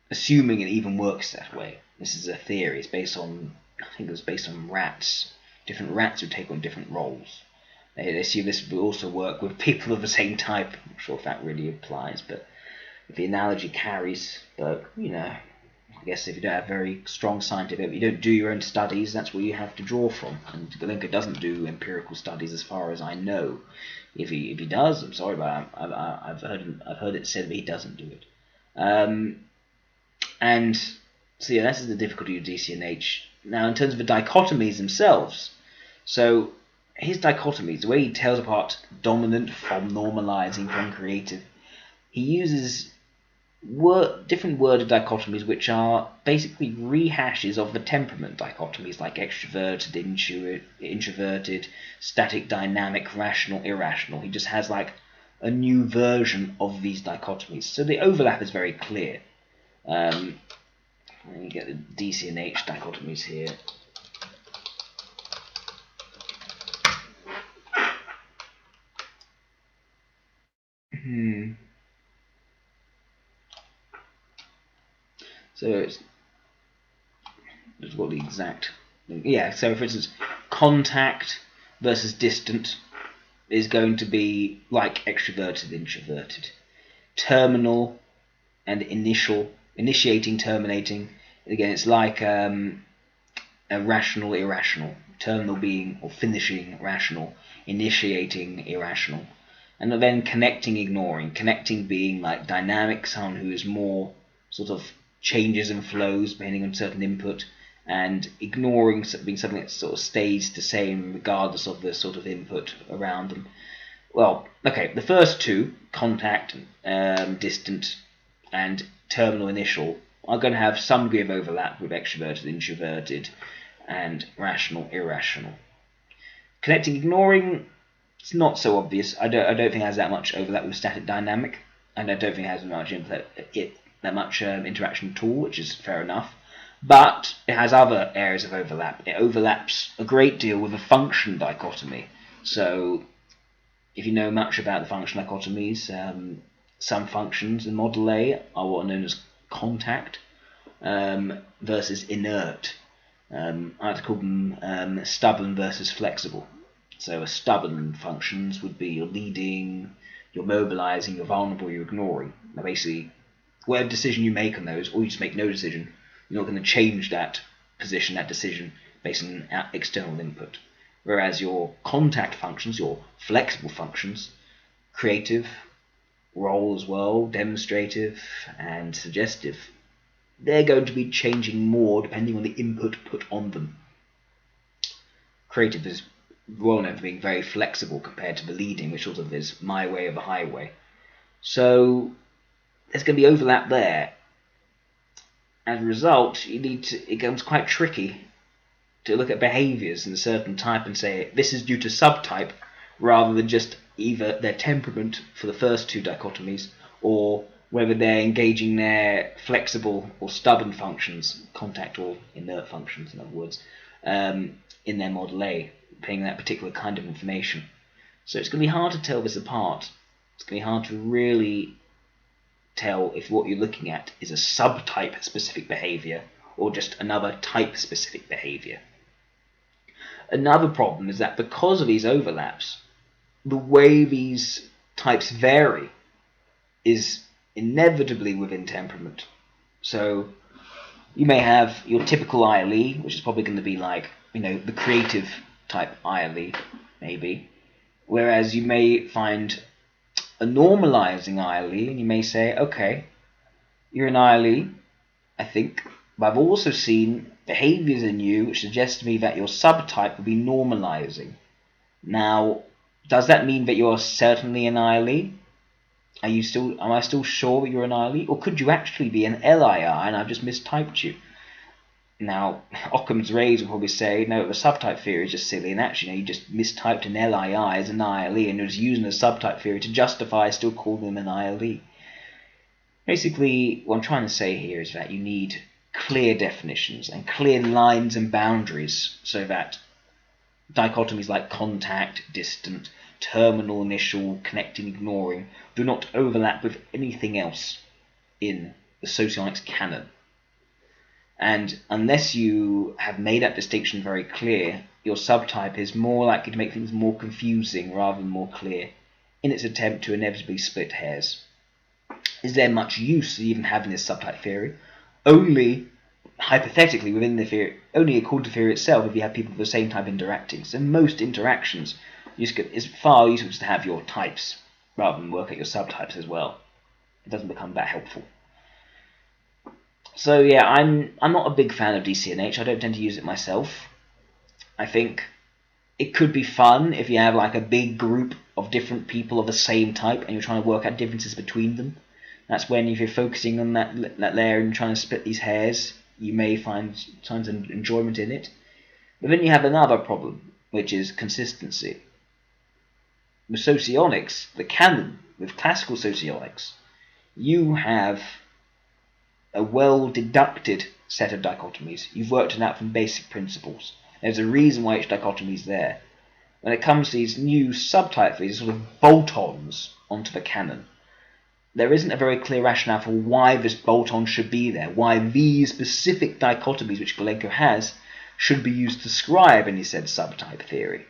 assuming it even works that way. This is a theory. It's based on, I think it was based on rats. Different rats who take on different roles. They assume this will also work with people of the same type. I'm not sure if that really applies, but if the analogy carries. But, you know, I guess if you don't have very strong scientific, you don't do your own studies, that's where you have to draw from. And Gulenko doesn't do empirical studies as far as I know. If he does, I'm sorry, but I've heard it said that he doesn't do it. And so yeah, this is the difficulty of DCNH. Now, in terms of the dichotomies themselves, so his dichotomies, the way he tells apart dominant from normalizing from creative, he uses different worded dichotomies which are basically rehashes of the temperament dichotomies, like extroverted, introverted, static, dynamic, rational, irrational. He just has like a new version of these dichotomies. So the overlap is very clear. Let me get the DCNH dichotomies here. So what the exact... Yeah, so for instance, contact versus distant is going to be like extroverted, introverted. Terminal and initial, initiating, terminating. Again, it's like a rational, irrational. Terminal being, or finishing, rational. Initiating, irrational. And then connecting, ignoring. Connecting being like dynamic, someone who is more sort of changes and flows depending on certain input. And ignoring being something that sort of stays the same regardless of the sort of input around them. Well, okay, the first two, contact, distant, and terminal initial, are going to have some degree of overlap with extroverted, introverted, and rational, irrational. Connecting, ignoring, it's not so obvious. I don't think it has that much overlap with static dynamic, and I don't think it has that much interaction at all, which is fair enough. But it has other areas of overlap. It overlaps a great deal with the function dichotomy. So if you know much about the function dichotomies, some functions in Model A are what are known as contact versus inert. I like to call them stubborn versus flexible. So a stubborn functions would be you're leading, you're mobilizing, you're vulnerable, you're ignoring. Now basically, whatever decision you make on those, or you just make no decision, you're not going to change that position, that decision, based on external input. Whereas your contact functions, your flexible functions, creative, role as well, demonstrative, and suggestive, they're going to be changing more depending on the input put on them. Creative is well known for being very flexible compared to the leading, which sort of is my way or the highway. So there's going to be overlap there. As a result, it becomes quite tricky to look at behaviours in a certain type and say this is due to subtype rather than just either their temperament for the first two dichotomies or whether they're engaging their flexible or stubborn functions, contact or inert functions in other words, in their Model A, paying that particular kind of information. So it's going to be hard to tell this apart. It's going to be hard to really tell if what you're looking at is a subtype specific behaviour or just another type specific behaviour. Another problem is that because of these overlaps, the way these types vary is inevitably within temperament. So you may have your typical ILE, which is probably going to be like, the creative type ILE, maybe. Whereas you may find a normalizing ILE, and you may say, okay, you're an ILE, I think, but I've also seen behaviors in you which suggest to me that your subtype will be normalizing. Now, does that mean that you're certainly an ILE? Am I still sure that you're an ILE? Or could you actually be an LII and I've just mistyped you? Now, Occam's Razor will probably say, no, the subtype theory is just silly, and actually, you just mistyped an LII as an ILE, and you're just using the subtype theory to justify still calling them an ILE. Basically, what I'm trying to say here is that you need clear definitions and clear lines and boundaries so that dichotomies like contact, distant, terminal, initial, connecting, ignoring do not overlap with anything else in the Socionics canon. And unless you have made that distinction very clear, your subtype is more likely to make things more confusing rather than more clear in its attempt to inevitably split hairs. Is there much use in even having this subtype theory? Only hypothetically within the theory, only according to the theory itself, if you have people of the same type interacting. So most interactions, it's far useful to have your types rather than work at your subtypes as well. It doesn't become that helpful. So yeah, I'm not a big fan of DCNH. I don't tend to use it myself. I think it could be fun if you have like a big group of different people of the same type and you're trying to work out differences between them. That's when, if you're focusing on that layer and trying to split these hairs, you may find some enjoyment in it. But then you have another problem, which is consistency. With Socionics, the canon, with classical Socionics, you have a well-deducted set of dichotomies. You've worked it out from basic principles. There's a reason why each dichotomy is there. When it comes to these new subtype, these sort of bolt-ons onto the canon, there isn't a very clear rationale for why this bolt-on should be there, why these specific dichotomies which Glencoe has should be used to describe any said subtype theory,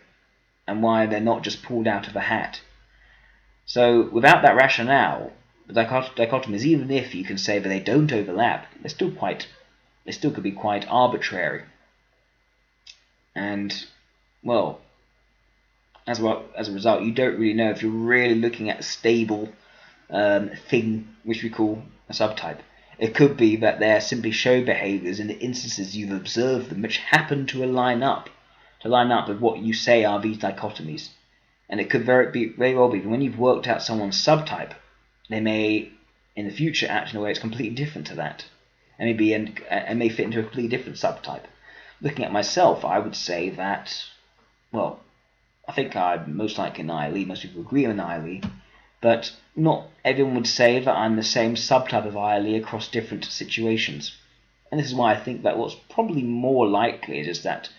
and why they're not just pulled out of a hat. So without that rationale, the dichotomies, even if you can say that they don't overlap, they still could be quite arbitrary. And, well, as a result, you don't really know if you're really looking at a stable thing which we call a subtype. It could be that they're simply show behaviors in the instances you've observed them which happen to line up with what you say are these dichotomies. And it could very well be that when you've worked out someone's subtype, they may in the future act in a way that's completely different to that, and may fit into a completely different subtype. Looking at myself, I would say that, well, I think I'm most likely an ILE. Most people agree I'm an ILE, but not everyone would say that I'm the same subtype of ILE across different situations. And this is why I think that what's probably more likely is that,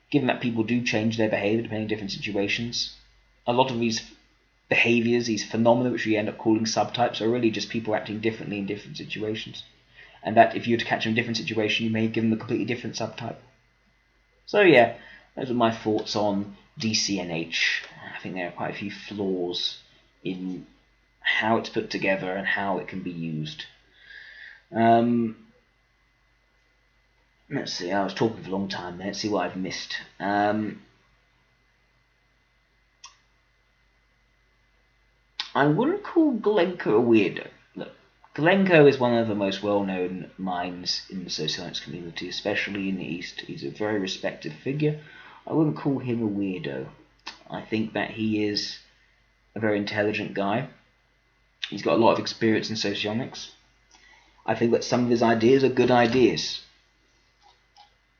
given that people do change their behavior depending on different situations, a lot of these behaviors, these phenomena which we end up calling subtypes, are really just people acting differently in different situations. And that if you were to catch them in a different situation, you may give them a completely different subtype. So yeah, those are my thoughts on DCNH. I think there are quite a few flaws in how it's put together and how it can be used. Let's see, I was talking for a long time there. Let's see what I've missed. I wouldn't call Glencoe a weirdo. Look, Glencoe is one of the most well-known minds in the socionics community, especially in the East. He's a very respected figure. I wouldn't call him a weirdo. I think that he is a very intelligent guy. He's got a lot of experience in socionics. I think that some of his ideas are good ideas.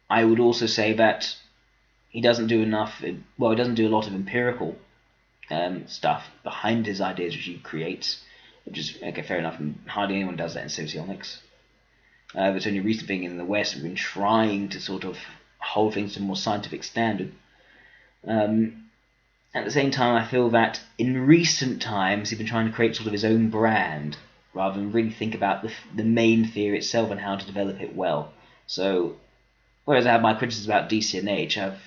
I would also say that he doesn't do enough, well, he doesn't do a lot of empirical stuff behind his ideas which he creates, which is, okay, fair enough, and hardly anyone does that in socionics. It's only a recent thing in the West we've been trying to sort of hold things to a more scientific standard. At the same time, I feel that in recent times he's been trying to create sort of his own brand, rather than really think about the main theory itself and how to develop it well. So, whereas I have my criticisms about DCNH, I have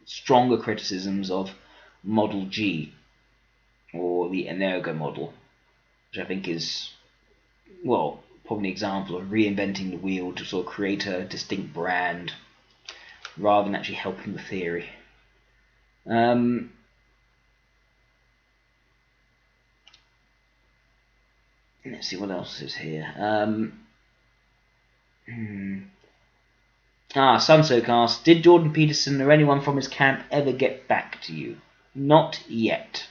stronger criticisms of Model G, or the Energo model, which I think is, well, probably an example of reinventing the wheel to sort of create a distinct brand, rather than actually helping the theory. Let's see what else is here. Sunsocast, did Jordan Peterson or anyone from his camp ever get back to you? Not yet.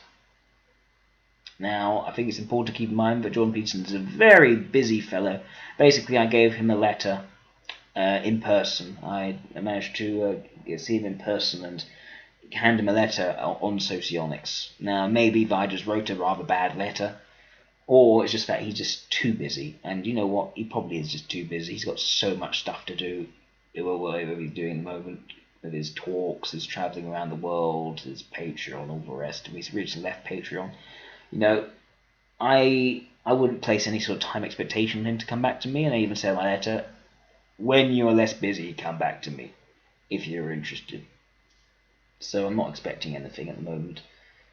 Now, I think it's important to keep in mind that Jordan Peterson is a very busy fellow. Basically, I gave him a letter in person. I managed to see him in person and hand him a letter on Socionics. Now, maybe I just wrote a rather bad letter, or it's just that he's just too busy. And you know what? He probably is just too busy. He's got so much stuff to do. Whatever he's doing at the moment, with his talks, his travelling around the world, his Patreon, all the rest. He's recently left Patreon. You know, I wouldn't place any sort of time expectation on him to come back to me, and I even said in my letter, when you are less busy, come back to me, if you're interested. So I'm not expecting anything at the moment.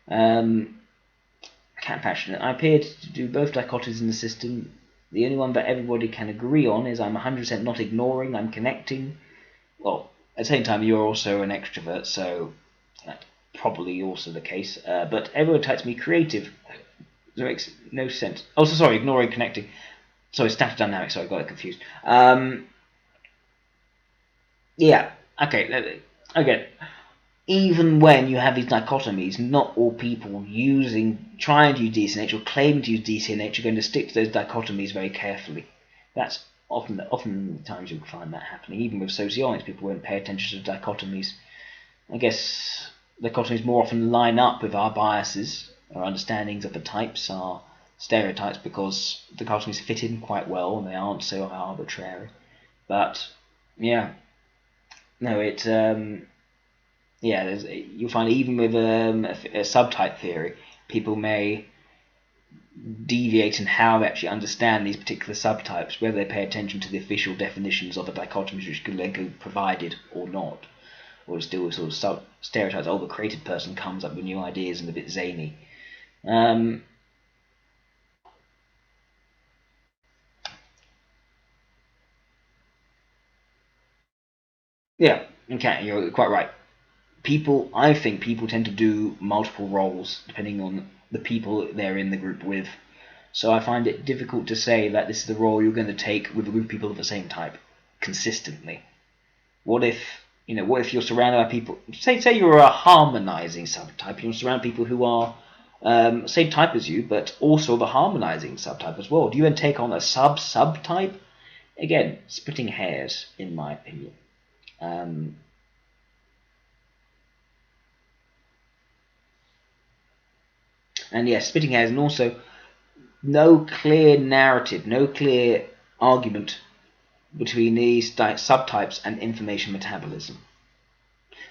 Cat passionate. I appear to do both dichotomies in the system. The only one that everybody can agree on is I'm 100% not ignoring, I'm connecting. Well, at the same time, you're also an extrovert, so that's probably also the case. But everyone types me creative. That makes no sense. Oh, so sorry, ignoring, connecting. Sorry, static dynamics, sorry, I got it confused. Yeah, okay, again. Even when you have these dichotomies, not all people trying to use DCNH or claiming to use DCNH are going to stick to those dichotomies very carefully. That's often the times you'll find that happening. Even with socionics, people won't pay attention to dichotomies. I guess dichotomies more often line up with our biases, our understandings of the types, our stereotypes, because dichotomies fit in quite well and they aren't so arbitrary. But yeah, no, you'll find even with a subtype theory, people may deviate in how they actually understand these particular subtypes, whether they pay attention to the official definitions of the dichotomies which could then be provided or not, or still sort of stereotypes. Oh, the creative person comes up with new ideas and a bit zany. Yeah, okay, you're quite right. I think people tend to do multiple roles depending on the people they're in the group with. So I find it difficult to say that this is the role you're going to take with a group of people of the same type consistently. What if you're surrounded by people? Say you're a harmonizing subtype. You're surrounded by people who are same type as you, but also the harmonizing subtype as well. Do you then take on a subtype? Again, splitting hairs, in my opinion. And yes, splitting hairs, and also no clear narrative, no clear argument between these subtypes and information metabolism.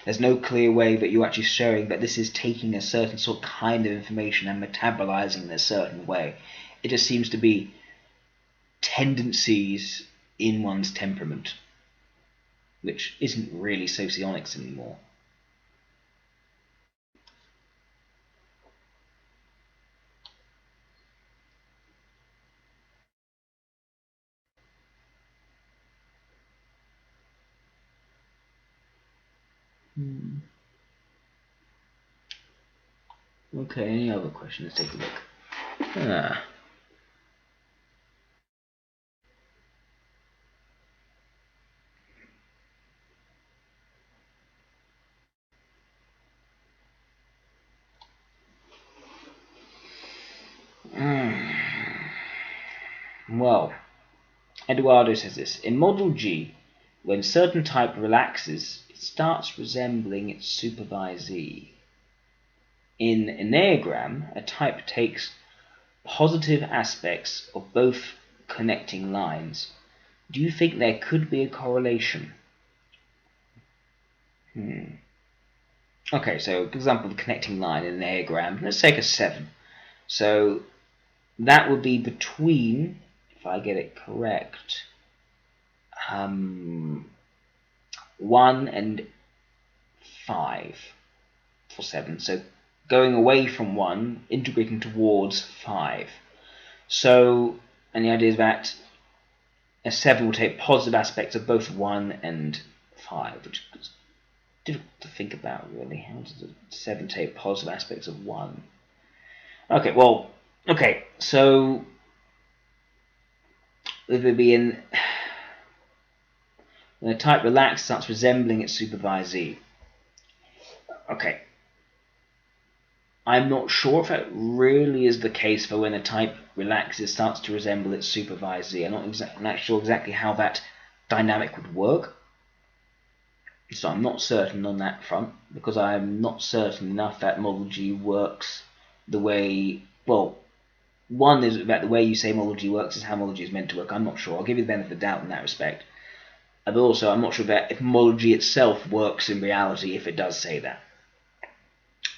There's no clear way that you're actually showing that this is taking a certain sort of kind of information and metabolizing in a certain way. It just seems to be tendencies in one's temperament, which isn't really socionics anymore. Okay, any other questions? Let's take a look. Well, Eduardo says this. In Model G, when certain type relaxes, it starts resembling its supervisee. In Enneagram, a type takes positive aspects of both connecting lines. Do you think there could be a correlation? Okay, so for example, the connecting line in an Enneagram, let's take a 7. So that would be between, if I get it correct, 1 and 5 for 7. So going away from 1, integrating towards 5. So, and the idea is that a 7 will take positive aspects of both 1 and 5, which is difficult to think about, really. How does a 7 take positive aspects of 1? Okay, so it would be when a type relaxes, starts resembling its supervisee. Okay, I'm not sure if that really is the case for when a type relaxes, starts to resemble its supervisee. I'm not sure exactly how that dynamic would work. So I'm not certain on that front, because I'm not certain enough that Model G works the way... Well, one is about the way you say Model G works is how Model G is meant to work. I'm not sure. I'll give you the benefit of the doubt in that respect. But also, I'm not sure that if Model G itself works in reality if it does say that.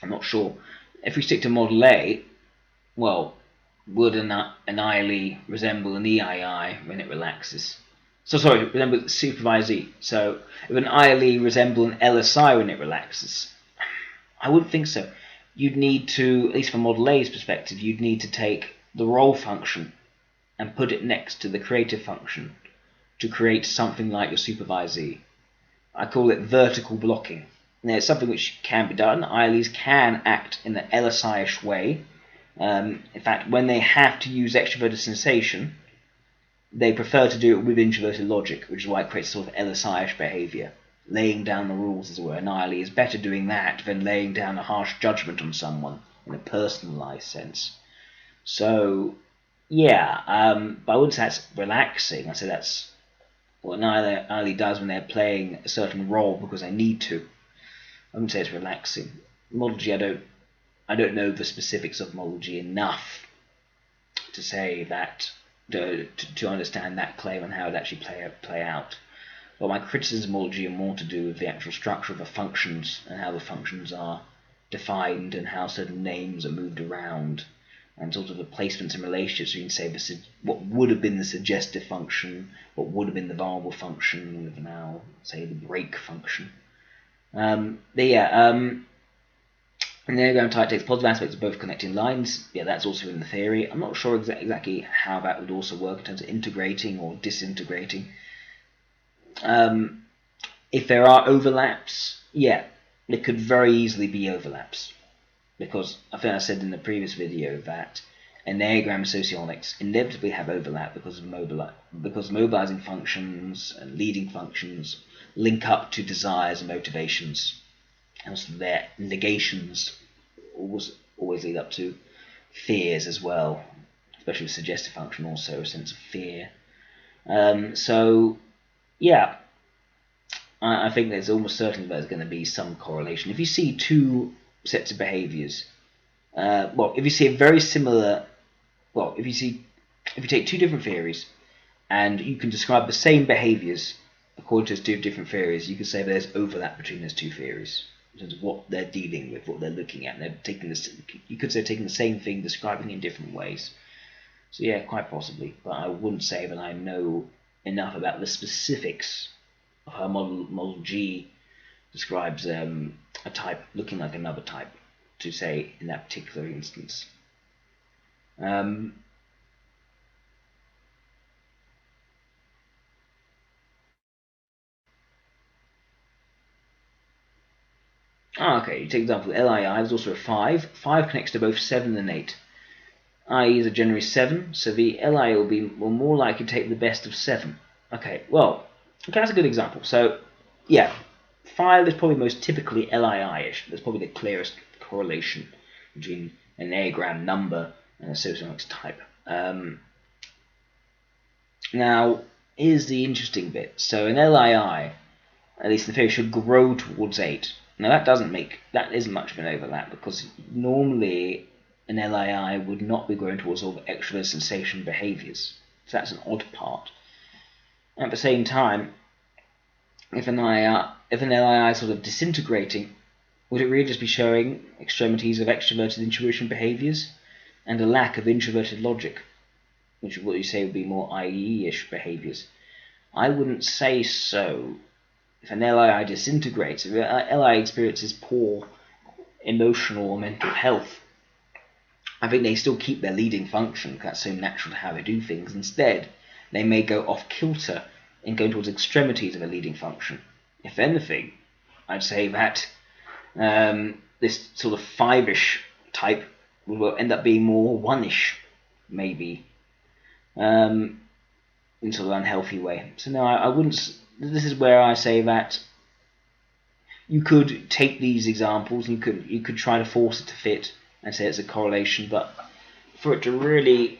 I'm not sure. If we stick to Model A, well, would an ILE resemble an EII when it relaxes? Resemble supervisee. So, if an ILE resemble an LSI when it relaxes? I wouldn't think so. You'd need to, at least from Model A's perspective, you'd need to take the role function and put it next to the creative function to create something like your supervisee. I call it vertical blocking. Now, it's something which can be done. ILEs can act in the LSI-ish way. In fact, when they have to use extroverted sensation, they prefer to do it with introverted logic, which is why it creates sort of LSI-ish behavior. Laying down the rules, as it were. An ILE is better doing that than laying down a harsh judgment on someone in a personalized sense. So, yeah, but I wouldn't say that's relaxing. I'd say that's what an ILE does when they're playing a certain role because they need to. I wouldn't say it's relaxing. Model G, I don't know the specifics of Model G enough to say that to understand that claim and how it actually play out. But my criticisms of Model G are more to do with the actual structure of the functions and how the functions are defined and how certain names are moved around. and sort of the placements and relationships. You can say what would have been the suggestive function, what would have been the vulnerable function, with now say the break function. And the enneagram type takes positive aspects of both connecting lines. Yeah, that's also in the theory. I'm not sure exactly how that would also work in terms of integrating or disintegrating. If there are overlaps, yeah, there could very easily be overlaps. Because I think I said in the previous video that enneagram socionics inevitably have overlap because mobilizing functions and leading functions link up to desires and motivations, and so their negations always lead up to fears as well, especially with suggestive function, also a sense of fear. So yeah, I think there's almost certainly there's going to be some correlation. If you see two sets of behaviors, if you see a very similar, if you take two different theories and you can describe the same behaviors according to those two different theories, you could say there's overlap between those two theories in terms of what they're dealing with, what they're looking at. And they're taking this, you could say, taking the same thing, describing it in different ways. So yeah, quite possibly, but I wouldn't say that I know enough about the specifics of how model G describes a type looking like another type to say in that particular instance. Okay, you take example LII, there's also a 5. 5 connects to both 7 and 8. IE is a generally 7, so the LI will more likely take the best of 7. Okay, that's a good example. So, yeah, 5 is probably most typically LII-ish. That's probably the clearest correlation between an enneagram number and a socionics type. Now, here's the interesting bit. So an LII, at least in theory, should grow towards 8. Now that isn't much of an overlap, because normally an LII would not be growing towards all the extrovert sensation behaviors. So that's an odd part. At the same time, if an LII is sort of disintegrating, would it really just be showing extremities of extroverted intuition behaviors and a lack of introverted logic, which is what you say would be more IE-ish behaviors? I wouldn't say so. If an LII disintegrates, if an LII experiences poor emotional or mental health, I think they still keep their leading function, because that's so natural to how they do things. Instead, they may go off kilter and go towards extremities of a leading function. If anything, I'd say that this sort of 5-ish type will end up being more 1-ish, maybe, in sort of an unhealthy way. So no, I wouldn't. This is where I say that you could take these examples and you could try to force it to fit and say it's a correlation, but for it to really,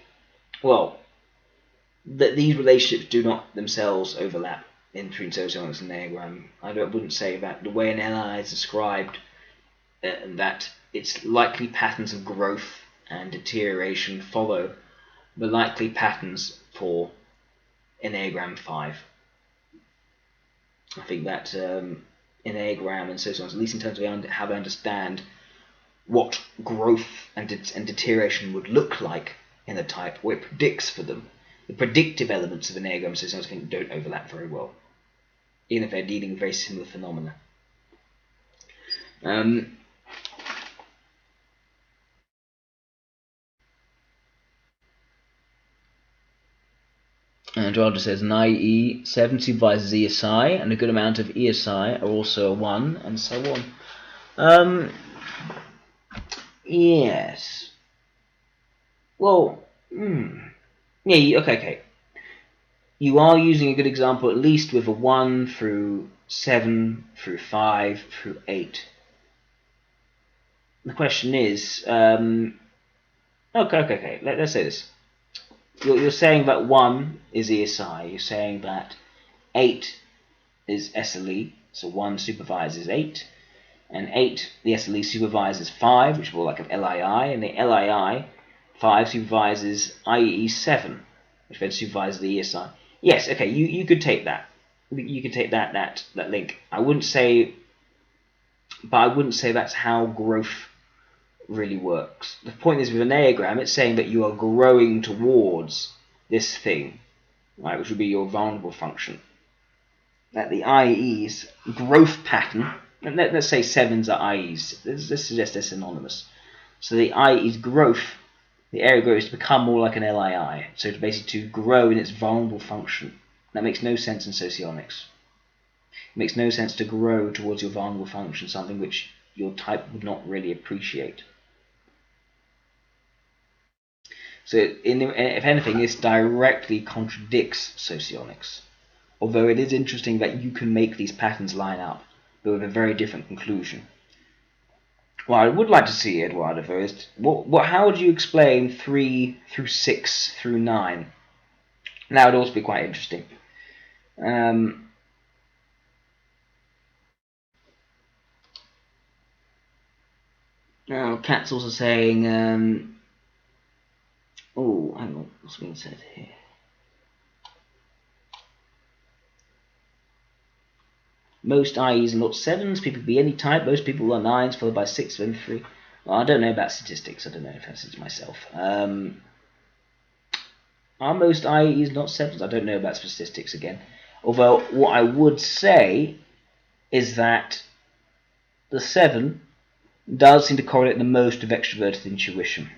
that these relationships do not themselves overlap between socionics and enneagram. I wouldn't say that the way an LI is described, that its likely patterns of growth and deterioration follow the likely patterns for Enneagram 5. I think that Enneagram and socionics, at least in terms of how they understand what growth and deterioration would look like in a type, what it predicts for them, the predictive elements of Enneagram and socionics, I think, don't overlap very well, even if they're dealing with very similar phenomena. And Geraldo says an IE 7 supervises ESI, and a good amount of ESI are also a 1, and so on. Yes. Yeah, okay. You are using a good example, at least with a 1 through 7, through 5, through 8. The question is, okay. Let's say this. You're saying that 1 is ESI. You're saying that 8 is SLE, so 1 supervises 8, and 8, the SLE supervises 5, which is more like an LII, and the LII 5 supervises IE 7, which then supervises the ESI. Yes, okay, you could take that. You could take that link. I wouldn't say that's how growth really works. The point is, with an Enneagram, it's saying that you are growing towards this thing, right, which would be your vulnerable function. That the IE's growth pattern, and let's say 7s are IEs, let's suggest they're synonymous. So the IE's growth, the area growth, is to become more like an LII, so to basically to grow in its vulnerable function. That makes no sense in socionics. It makes no sense to grow towards your vulnerable function, something which your type would not really appreciate. So, if anything, this directly contradicts socionics. Although it is interesting that you can make these patterns line up, but with a very different conclusion. What I would like to see, Eduardo, though, is how would you explain 3 through 6 through 9? That would also be quite interesting. Now, Kat's also saying, oh, hang on, what's being said here? Most IEs are not 7s, people be any type, most people are 9s, followed by 6, then 3. Well, I don't know about statistics, I don't know if that's it myself. Are most IEs not 7s? I don't know about statistics again. Although, what I would say is that the 7 does seem to correlate the most with extroverted intuition.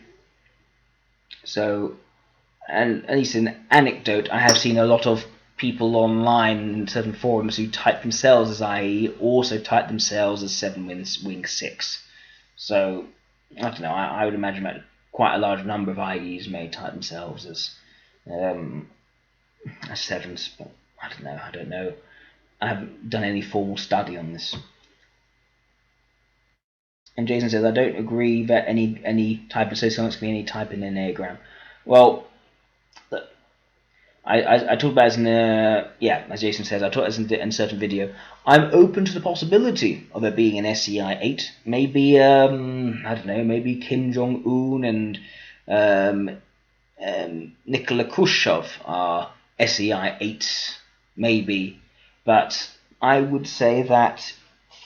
So, and at least an anecdote, I have seen a lot of people online in certain forums who type themselves as IE also type themselves as 7 wing 6. So, I don't know, I would imagine that quite a large number of IEs may type themselves as 7s, but I don't know. I haven't done any formal study on this. And Jason says, I don't agree that any type of socionics can be any type in the Enneagram. Well, I talked about it as Jason says, I talked about it in a certain video. I'm open to the possibility of it being an SEI 8. Maybe, I don't know, maybe Kim Jong-un and Nikola Khrushchev are SEI 8s, maybe. But I would say that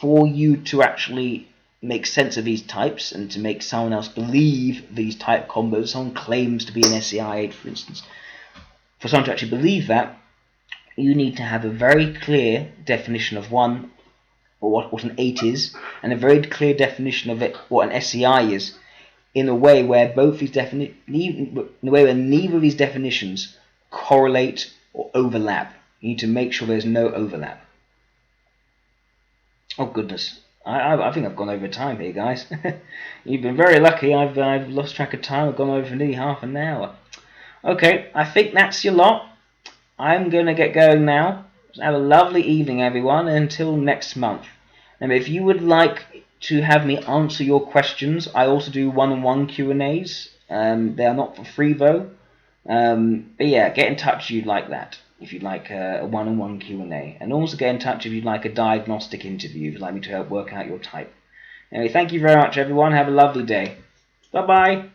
for you to actually make sense of these types and to make someone else believe these type combos, someone claims to be an SEI 8, for instance, for someone to actually believe that, you need to have a very clear definition of one, or what an 8 is, and a very clear definition of what an SEI is, in a way where neither of these definitions correlate or overlap. You need to make sure there's no overlap. Oh goodness, I think I've gone over time here, guys. You've been very lucky. I've lost track of time. I've gone over for nearly half an hour. Okay, I think that's your lot. I'm going to get going now. Have a lovely evening, everyone, until next month. And if you would like to have me answer your questions, I also do one-on-one Q&As. They are not for free, though. But yeah, get in touch if you'd like that. If you'd like a one-on-one Q&A. And also get in touch if you'd like a diagnostic interview, if you'd like me to help work out your type. Anyway, thank you very much, everyone. Have a lovely day. Bye-bye.